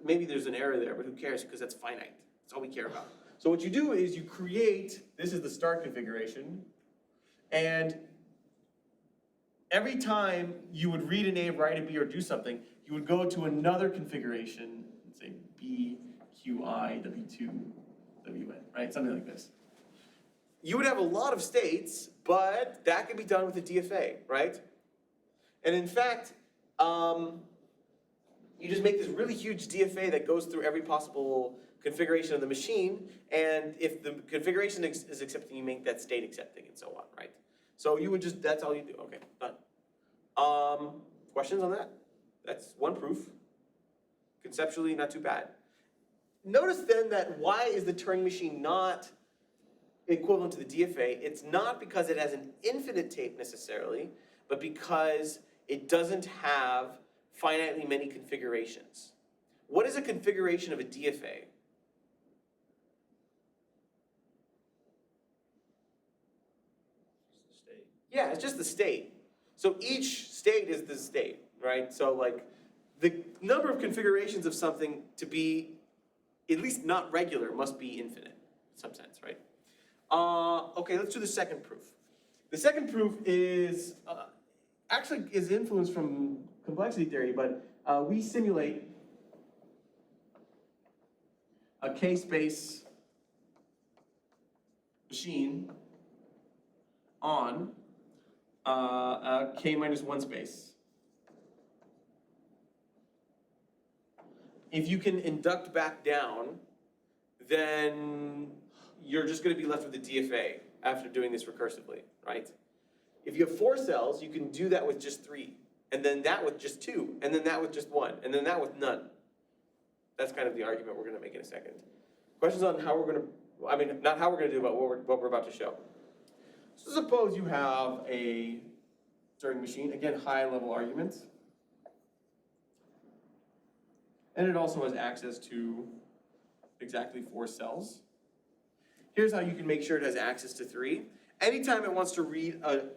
Maybe there's an error there, but who cares, because that's finite. That's all we care about. So what you do is you create, this is the start configuration, and every time you would read an A, write a B, or do something, you would go to another configuration, let's say B, Q, I, W2, WN, right? Something like this. you would have a lot of states, but that can be done with a DFA, right? And in fact, you just make this really huge DFA that goes through every possible configuration of the machine, and if the configuration is accepting, you make that state accepting, and so on, right? So you would just, that's all you do, okay, done. Questions on that? That's one proof. Conceptually, not too bad. Notice then that why is the Turing machine not equivalent to the DFA? It's not because it has an infinite tape necessarily, but because it doesn't have finitely many configurations. What is a configuration of a DFA? State. Yeah, it's just the state. So each state is the state, right? So like the number of configurations of something to be at least not regular must be infinite in some sense, right? Okay, let's do the second proof. The second proof is actually is influenced from complexity theory, but we simulate a k-space machine on a k-1 space. If you can induct back down, then you're just going to be left with the DFA after doing this recursively, right? If you have 4 cells, you can do that with just 3, and then that with just 2, and then that with just 1, and then that with none. That's kind of the argument we're going to make in a second. Questions on how we're going to, I mean, not how we're going to do, but what we're about to show. So suppose you have a Turing machine, again, high-level arguments. And it also has access to exactly 4 cells. Here's how you can make sure it has access to 3. Anytime it wants to read the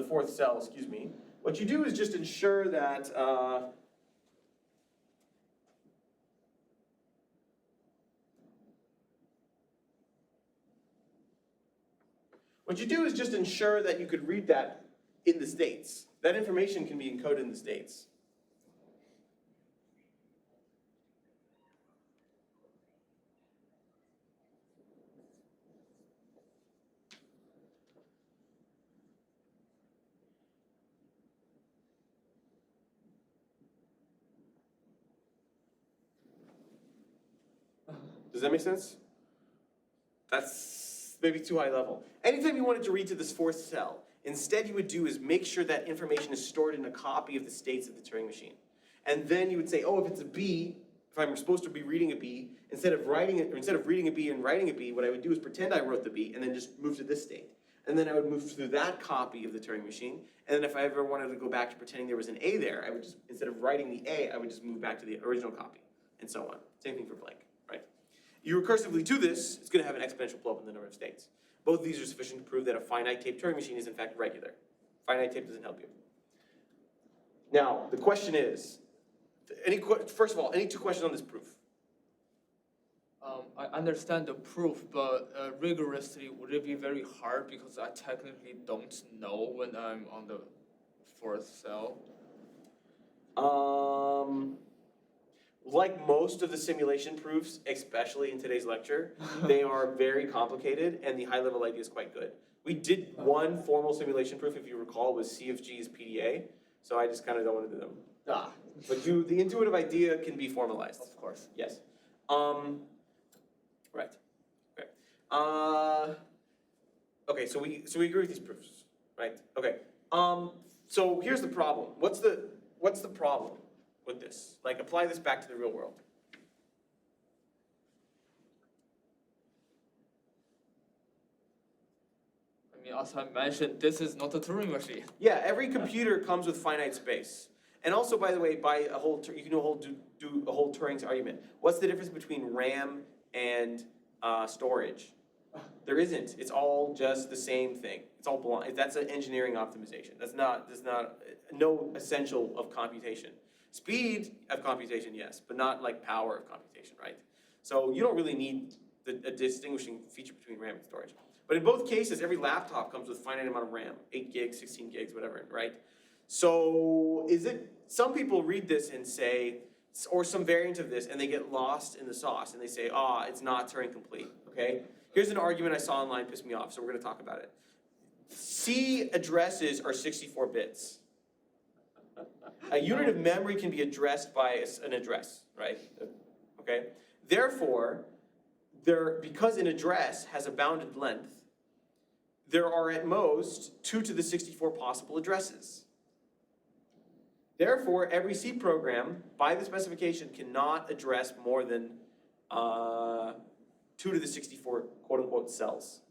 fourth cell, excuse me, what you do is just ensure that you could read that in the states. That information can be encoded in the states. Does that make sense? That's maybe too high level. Anytime you wanted to read to this 4th cell, instead you would do is make sure that information is stored in a copy of the states of the Turing machine. And then you would say, oh, if it's a B, if I'm supposed to be reading a B, instead of reading a B and writing a B, what I would do is pretend I wrote the B and then just move to this state. And then I would move through that copy of the Turing machine. And then if I ever wanted to go back to pretending there was an A there, I would just, instead of writing the A, I would just move back to the original copy, and so on. Same thing for blank, right? You recursively do this, it's going to have an exponential blow up in the number of states. Both of these are sufficient to prove that a finite tape Turing machine is in fact regular. Finite tape doesn't help you. Now, the question is, first of all, any 2 questions on this proof? I understand the proof, but rigorously, would it be very hard because I technically don't know when I'm on the 4th cell? Like most of the simulation proofs, especially in today's lecture, they are very complicated, and the high-level idea is quite good. We did one formal simulation proof, if you recall, was CFG's PDA, so I just kind of don't want to do them. But the intuitive idea can be formalized. Of course. Yes. Right. Okay. Okay. So we agree with these proofs, right? Okay. So here's the problem. What's the problem with this? Like, apply this back to the real world. I mean, as I mentioned, this is not a Turing machine. Yeah. Every computer comes with finite space. And also, by the way, you can do a whole Turing's argument. What's the difference between RAM and storage? There isn't. It's all just the same thing. It's all blind. That's an engineering optimization. That's not no essential of computation. Speed of computation, yes, but not like power of computation, right? So you don't really need a distinguishing feature between RAM and storage. But in both cases, every laptop comes with a finite amount of RAM, 8 gigs, 16 gigs, whatever, right? So some people read this and say, or some variant of this, and they get lost in the sauce, and they say, it's not Turing complete, okay? Here's an argument I saw online, pissed me off, so we're gonna talk about it. C addresses are 64 bits. A unit of memory can be addressed by an address, right? Okay? Therefore, because an address has a bounded length, there are at most 2 to the 64 possible addresses. Therefore, every C program, by the specification, cannot address more than 2 to the 64 quote-unquote cells.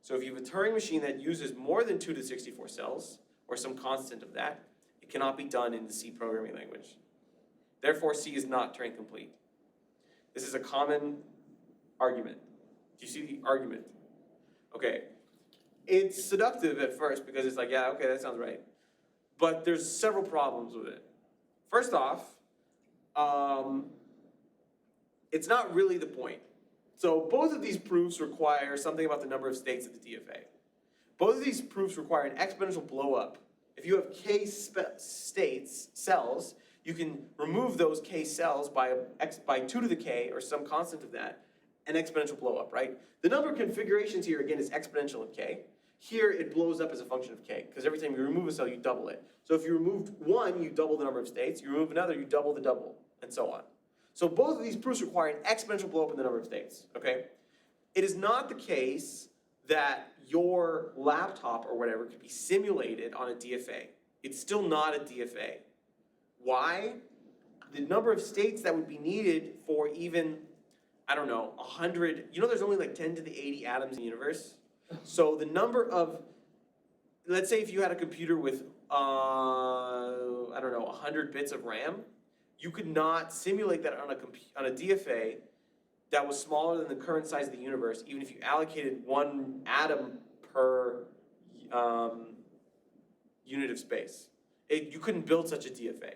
So if you have a Turing machine that uses more than 2 to the 64 cells, or some constant of that, it cannot be done in the C programming language. Therefore, C is not Turing complete. This is a common argument. Do you see the argument? Okay. It's seductive at first because it's like, yeah, okay, that sounds right. But there's several problems with it. First off, it's not really the point. So both of these proofs require something about the number of states of the DFA. Both of these proofs require an exponential blow-up. If you have k states, cells, you can remove those k cells by 2 to the k, or some constant of that, an exponential blow-up, right? The number of configurations here, again, is exponential of k. Here, it blows up as a function of k, because every time you remove a cell, you double it. So if you remove one, you double the number of states. You remove another, you double the double, and so on. So both of these proofs require an exponential blow-up in the number of states, okay? It is not the case that your laptop or whatever could be simulated on a DFA. It's still not a DFA. Why? The number of states that would be needed for even, I don't know, 100, there's only like 10 to the 80 atoms in the universe. So the number of, let's say if you had a computer with, 100 bits of RAM, you could not simulate that on a DFA that was smaller than the current size of the universe, even if you allocated 1 atom per unit of space. You couldn't build such a DFA.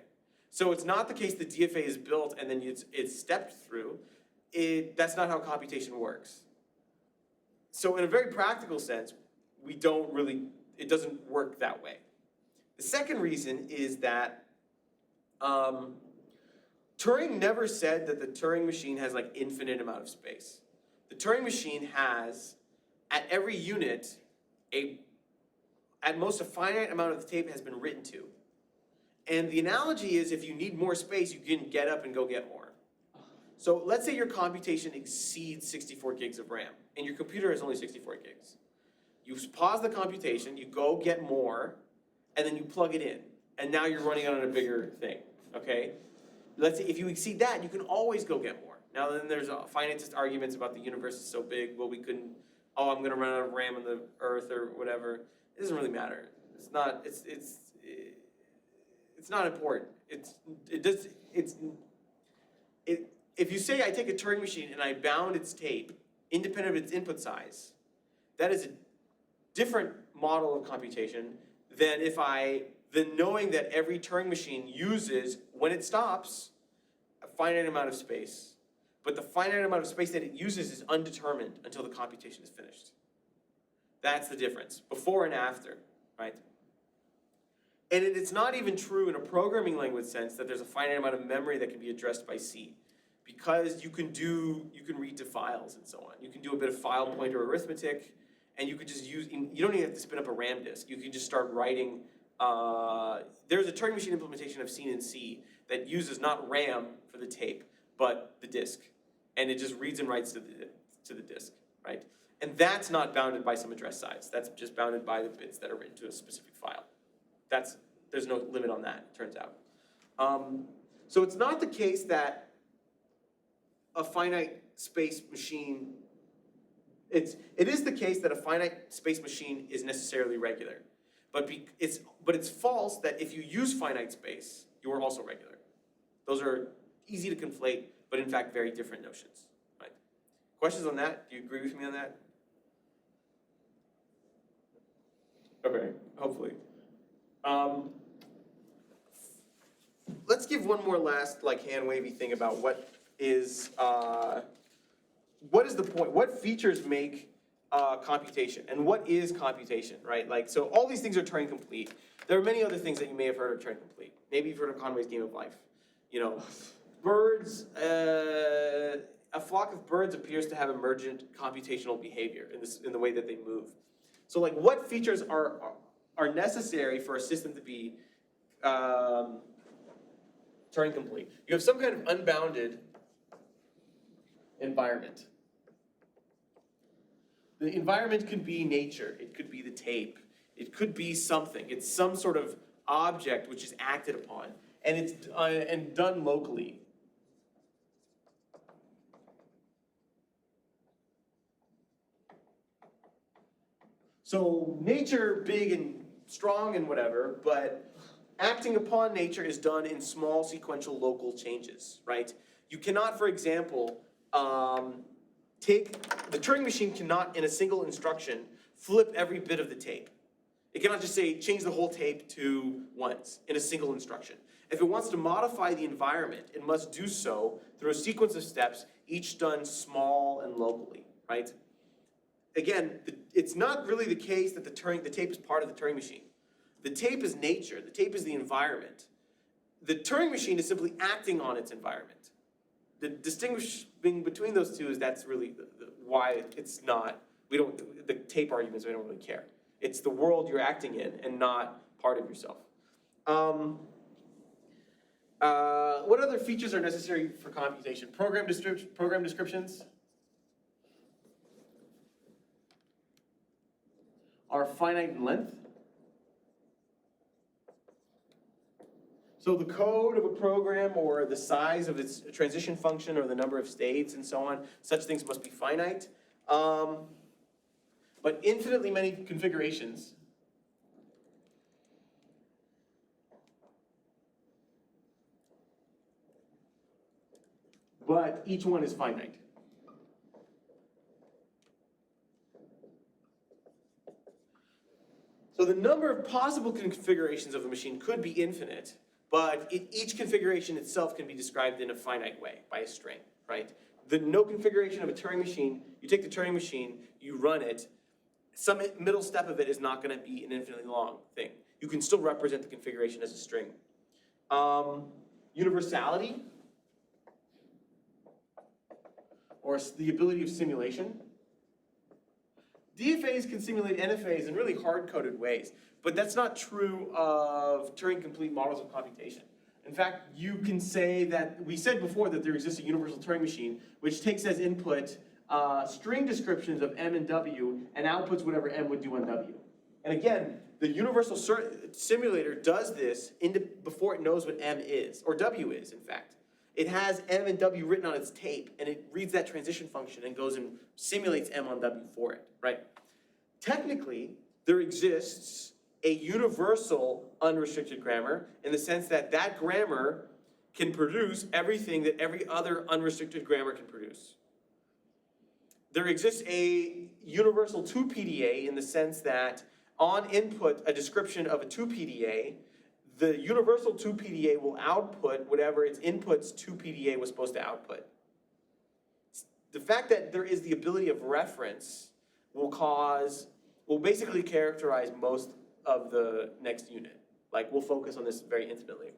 So it's not the case the DFA is built and then it's stepped through. That's not how computation works. So in a very practical sense, it doesn't work that way. The second reason is that Turing never said that the Turing machine has like infinite amount of space. The Turing machine has, at every unit, at most a finite amount of the tape has been written to. And the analogy is if you need more space, you can get up and go get more. So let's say your computation exceeds 64 gigs of RAM, and your computer has only 64 gigs. You pause the computation, you go get more, and then you plug it in. And now you're running on a bigger thing, okay? Let's say if you exceed that, you can always go get more. Now then there's finitist arguments about the universe is so big, well we couldn't, I'm gonna run out of RAM on the Earth or whatever. It doesn't really matter. It's not important. If you say I take a Turing machine and I bound its tape, independent of its input size, that is a different model of computation than knowing that every Turing machine uses, when it stops, a finite amount of space. But the finite amount of space that it uses is undetermined until the computation is finished. That's the difference, before and after, right? And it's not even true in a programming language sense that there's a finite amount of memory that can be addressed by C. Because you can read to files and so on. You can do a bit of file pointer arithmetic, and you could just you don't even have to spin up a RAM disk. You can just start writing. There's a Turing machine implementation I've seen in C that uses not RAM for the tape, but the disk. And it just reads and writes to the disk, right? And that's not bounded by some address size. That's just bounded by the bits that are written to a specific file. There's no limit on that, it turns out. So it's not the case that a finite space machine, it is the case that a finite space machine is necessarily regular. But it's false that if you use finite space, you are also regular. Those are easy to conflate, but in fact very different notions, right? Questions on that? Do you agree with me on that? Okay, hopefully. Let's give one more last hand wavy thing about what is the point? What features make computation, and what is computation, right? So all these things are Turing complete. There are many other things that you may have heard of Turing complete. Maybe you've heard of Conway's Game of Life. birds, a flock of birds appears to have emergent computational behavior in the way that they move. So like what features are necessary for a system to be Turing complete? You have some kind of unbounded environment. The environment could be nature, it could be the tape, it could be something. It's some sort of object which is acted upon, and it's and done locally. So nature, big and strong and whatever, but acting upon nature is done in small sequential local changes, right? You cannot, for example, the Turing machine cannot, in a single instruction, flip every bit of the tape. It cannot just say, change the whole tape to once in a single instruction. If it wants to modify the environment, it must do so through a sequence of steps, each done small and locally, right? Again, it's not really the case that the tape is part of the Turing machine. The tape is nature, the tape is the environment. The Turing machine is simply acting on its environment. The distinguishing between those two is that's really why it's not, the tape arguments, we don't really care. It's the world you're acting in and not part of yourself. What other features are necessary for computation? Program descriptions are finite in length. So the code of a program or the size of its transition function or the number of states and so on, such things must be finite. But infinitely many configurations but each one is finite. So the number of possible configurations of a machine could be infinite, but each configuration itself can be described in a finite way by a string, right? The no configuration of a Turing machine, you take the Turing machine, you run it, some middle step of it is not going to be an infinitely long thing. You can still represent the configuration as a string. Universality, or the ability of simulation. DFAs can simulate NFAs in really hard-coded ways, but that's not true of Turing-complete models of computation. In fact, you can say that, we said before that there exists a universal Turing machine, which takes as input string descriptions of M and W and outputs whatever M would do on W. And again, the universal simulator does this before it knows what M is, or W is, in fact. It has M and W written on its tape, and it reads that transition function and goes and simulates M on W for it, right? Technically, there exists a universal unrestricted grammar in the sense that that grammar can produce everything that every other unrestricted grammar can produce. There exists a universal 2-PDA in the sense that on input, a description of a 2-PDA, the universal 2-PDA will output whatever its input's 2-PDA was supposed to output. The fact that there is the ability of reference will basically characterize most of the next unit. Like, we'll focus on this very intimately.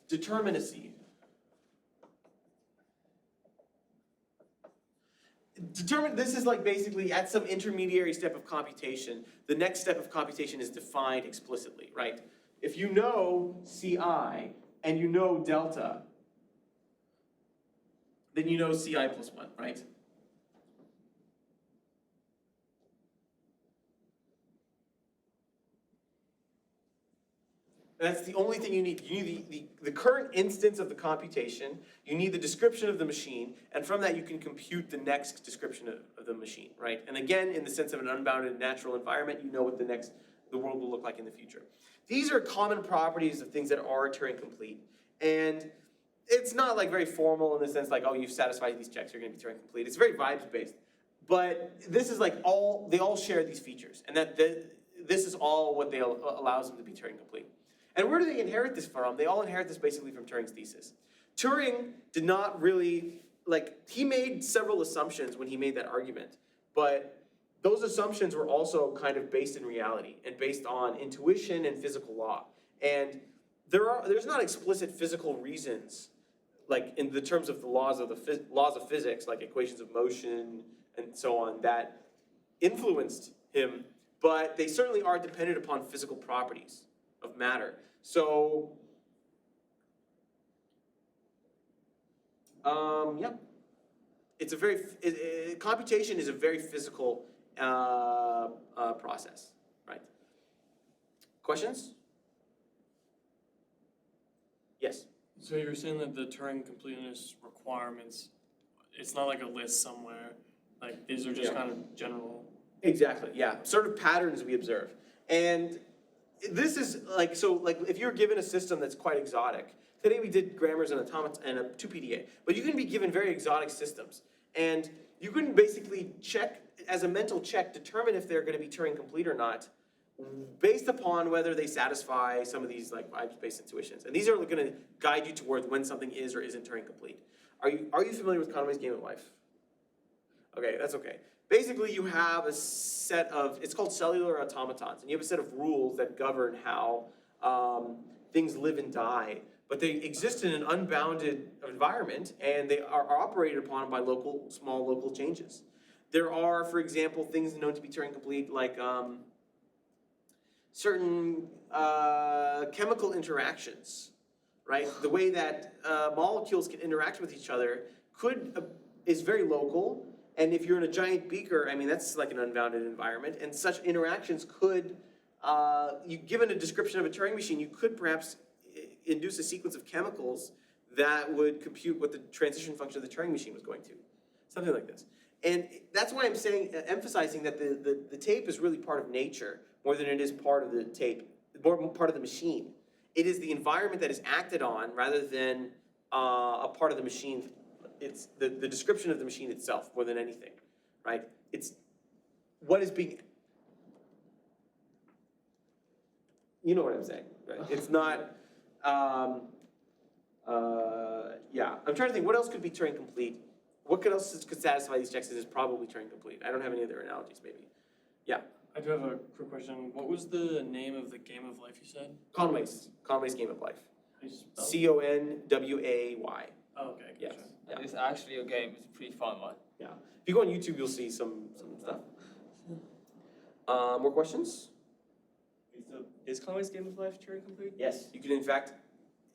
Determinacy. This is like basically at some intermediary step of computation, the next step of computation is defined explicitly, right? If you know CI and you know delta, then you know CI plus 1, right? That's the only thing you need. You need the current instance of the computation, you need the description of the machine, and from that you can compute the next description of the machine, right? And again, in the sense of an unbounded natural environment, you know what the world will look like in the future. These are common properties of things that are Turing complete. And it's not like very formal in the sense like, oh, you've satisfied these checks, you're gonna be Turing complete. It's very vibes based. But this is like they all share these features, and this is all what allows them to be Turing complete. And where do they inherit this from? They all inherit this basically from Turing's thesis. Turing did not really, he made several assumptions when he made that argument, but those assumptions were also kind of based in reality and based on intuition and physical law. And there's not explicit physical reasons, like in the terms of the laws of physics, like equations of motion and so on, that influenced him, but they certainly are dependent upon physical properties of matter. So, yeah, it's a very computation is a very physical process, right? Questions? Yes. So you're saying that the Turing-Completeness requirements, it's not like a list somewhere, like these are just Yeah. kind of general. Exactly, yeah, sort of patterns we observe. And this is like, so like if you're given a system that's quite exotic, today we did grammars and automata and a 2 PDA, but you can be given very exotic systems. And you can basically check, as a mental check, determine if they're gonna be Turing complete or not, based upon whether they satisfy some of these like vibes-based intuitions. And these are gonna guide you towards when something is or isn't Turing complete. Are you familiar with Conway's game of life? Okay, that's okay. Basically, you have a set of, it's called cellular automatons, and you have a set of rules that govern how things live and die, but they exist in an unbounded environment, and they are operated upon by small local changes. There are, for example, things known to be Turing complete, like certain chemical interactions, right? The way that molecules can interact with each other is very local. And if you're in a giant beaker, I mean, that's like an unbounded environment, and such interactions could, given a description of a Turing machine, you could perhaps induce a sequence of chemicals that would compute what the transition function of the Turing machine was going to. Something like this. And that's why I'm saying, emphasizing that the tape is really part of nature more than it is part of the tape, more part of the machine. It is the environment that is acted on rather than a part of the machine. It's the description of the machine itself more than anything, right? It's what is being, you know what I'm saying, right? It's not, yeah. I'm trying to think, what else could be Turing complete? What else could satisfy these checks is probably Turing complete? I don't have any other analogies, maybe. Yeah. I do have a quick question. What was the name of the game of life you said? Conway's Game of Life. How do you spell it? CONWAY. Oh, okay, Yes. gotcha. Yeah. It's actually a game. It's a pretty fun one. Yeah. If you go on YouTube, you'll see some stuff. More questions? Is Conway's Game of Life Turing complete? Yes. You can, in fact,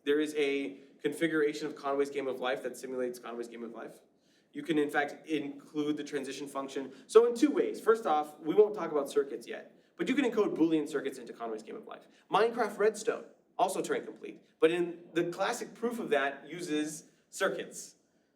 there is a configuration of Conway's Game of Life that simulates Conway's Game of Life. You can, in fact, include the transition function. So in two ways. First off, we won't talk about circuits yet, but you can encode Boolean circuits into Conway's Game of Life. Minecraft Redstone, also Turing complete. But in the classic proof of that uses circuits.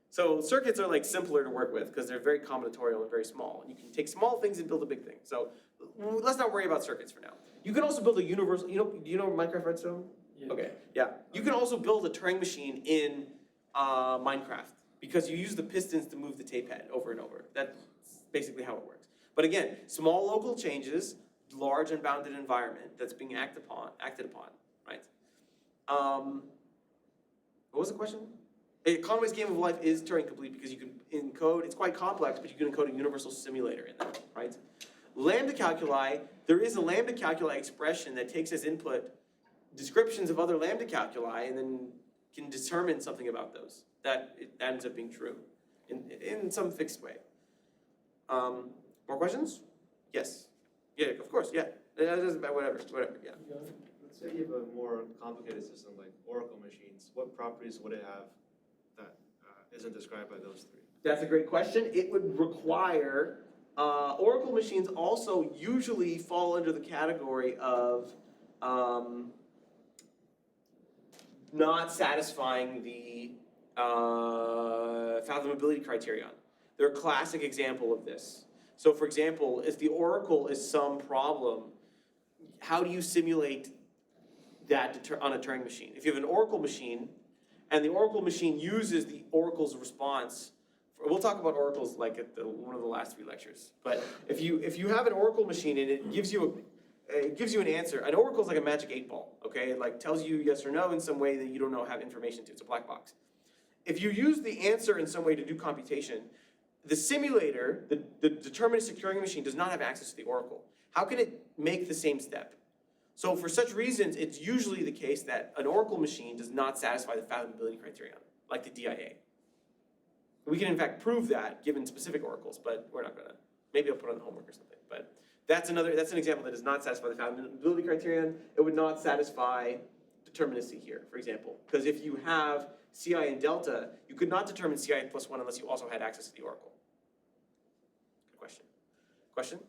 So circuits are like simpler to work with because they're very combinatorial and very small. And you can take small things and build a big thing. So let's not worry about circuits for now. You can also build a universal, do you know Minecraft Redstone? Yeah. Okay, yeah. You can also build a Turing machine in Minecraft because you use the pistons to move the tape head over and over. That's basically how it works. But again, small local changes, large unbounded environment that's being acted upon, right? What was the question? Conway's Game of Life is Turing complete because you can encode, it's quite complex, but you can encode a universal simulator in there, right? Lambda calculi, there is a lambda calculi expression that takes as input descriptions of other lambda calculi and then can determine something about those. That ends up being true in some fixed way. More questions? Yes. Yeah, of course, yeah. It doesn't matter, whatever, yeah. Let's say you have a more complicated system like Oracle machines. What properties would it have that isn't described by those three? That's a great question. It would require, Oracle machines also usually fall under the category of not satisfying the fathomability criterion. They're a classic example of this. So for example, if the Oracle is some problem, how do you simulate that on a Turing machine? If you have an Oracle machine, and the Oracle machine uses the Oracle's response, we'll talk about Oracles like at one of the last 3 lectures. But if you have an Oracle machine and it gives you an answer, an Oracle is like a magic 8-ball, okay? It like tells you yes or no in some way that you don't have information to. It's a black box. If you use the answer in some way to do computation, the simulator, the deterministic Turing machine, does not have access to the Oracle. How can it make the same step? So for such reasons, it's usually the case that an oracle machine does not satisfy the fathomability criterion, like the DIA. We can in fact prove that given specific oracles, but we're not gonna. Maybe I'll put it on the homework or something. But that's an example that does not satisfy the fathomability criterion. It would not satisfy determinacy here, for example. Because if you have CI and delta, you could not determine CI plus 1 unless you also had access to the oracle. Good question. Question?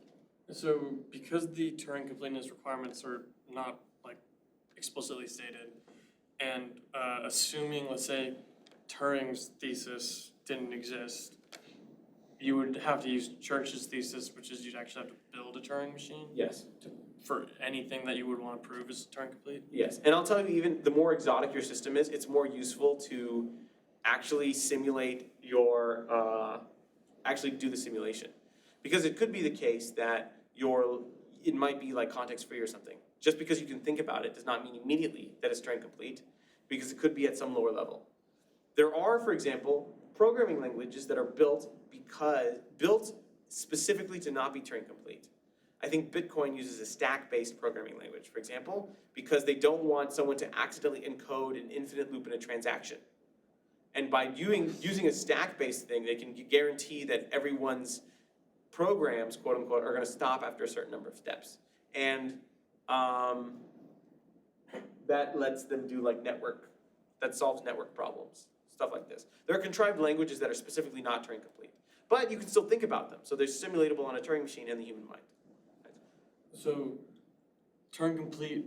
So because the Turing completeness requirements are not like explicitly stated, and assuming, let's say, Turing's thesis didn't exist, you would have to use Church's thesis, which is you'd actually have to build a Turing machine Yes. for anything that you would want to prove is Turing complete. Yes, and I'll tell you, even the more exotic your system is, it's more useful to actually simulate your, actually do the simulation. Because it could be the case that it might be like context free or something. Just because you can think about it does not mean immediately that it's Turing complete, because it could be at some lower level. There are, for example, programming languages that are built specifically to not be Turing complete. I think Bitcoin uses a stack-based programming language, for example, because they don't want someone to accidentally encode an infinite loop in a transaction. And by using a stack-based thing, they can guarantee that everyone's programs, quote unquote, are going to stop after a certain number of steps. And that lets them do that solves network problems, stuff like this. There are contrived languages that are specifically not Turing complete, but you can still think about them. So they're simulatable on a Turing machine and the human mind. So Turing complete.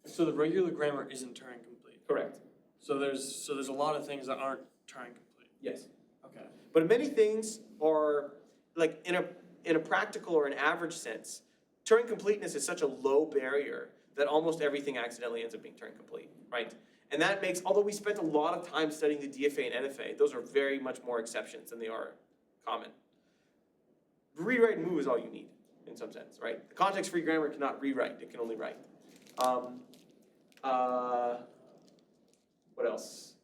So the regular grammar isn't Turing complete. Correct. So there's a lot of things that aren't Turing complete. Yes. Okay. But many things are, like in a practical or an average sense, Turing completeness is such a low barrier that almost everything accidentally ends up being Turing complete, right? And that makes, although we spent a lot of time studying the DFA and NFA, those are very much more exceptions than they are common. Read, write, and move is all you need, in some sense, right? The context-free grammar cannot rewrite, it can only write. What else?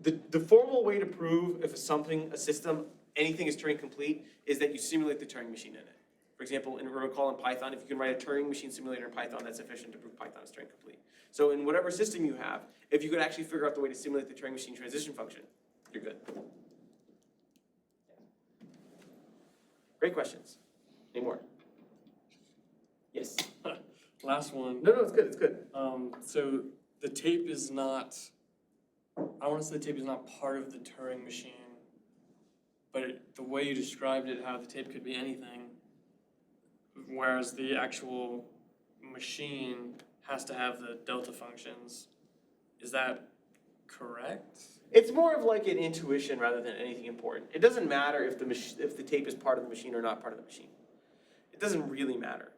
The formal way to prove if a system, anything is Turing complete is that you simulate the Turing machine in it. For example, recall in Python, if you can write a Turing machine simulator in Python, that's sufficient to prove Python is Turing complete. So in whatever system you have, if you could actually figure out the way to simulate the Turing machine transition function, you're good. Great questions. Any more? Yes. Last one. No, it's good, it's good. So the tape is not, I want to say the tape is not part of the Turing machine, but the way you described it, how the tape could be anything, whereas the actual machine has to have the delta functions. Is that correct? It's more of like an intuition rather than anything important. It doesn't matter if the tape is part of the machine or not part of the machine. It doesn't really matter.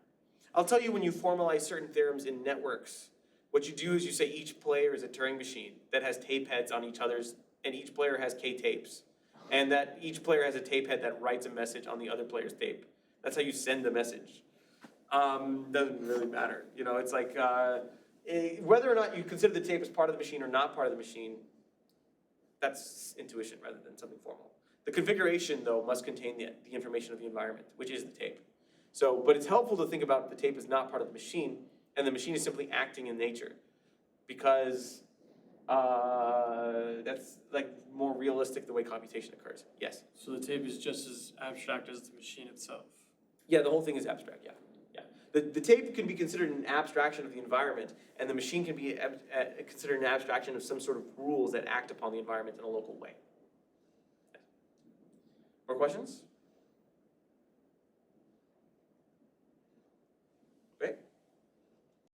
I'll tell you, when you formalize certain theorems in networks, what you do is you say each player is a Turing machine that has tape heads on each other's, and each player has K tapes. And that each player has a tape head that writes a message on the other player's tape. That's how you send the message. Doesn't really matter. You know, it's like, whether or not you consider the tape as part of the machine or not part of the machine, that's intuition rather than something formal. The configuration, though, must contain the information of the environment, which is the tape. So, but it's helpful to think about the tape as not part of the machine, and the machine is simply acting in nature, because that's like more realistic the way computation occurs. Yes? So the tape is just as abstract as the machine itself. Yeah, the whole thing is abstract, yeah. The tape can be considered an abstraction of the environment, and the machine can be considered an abstraction of some sort of rules that act upon the environment in a local way. More questions?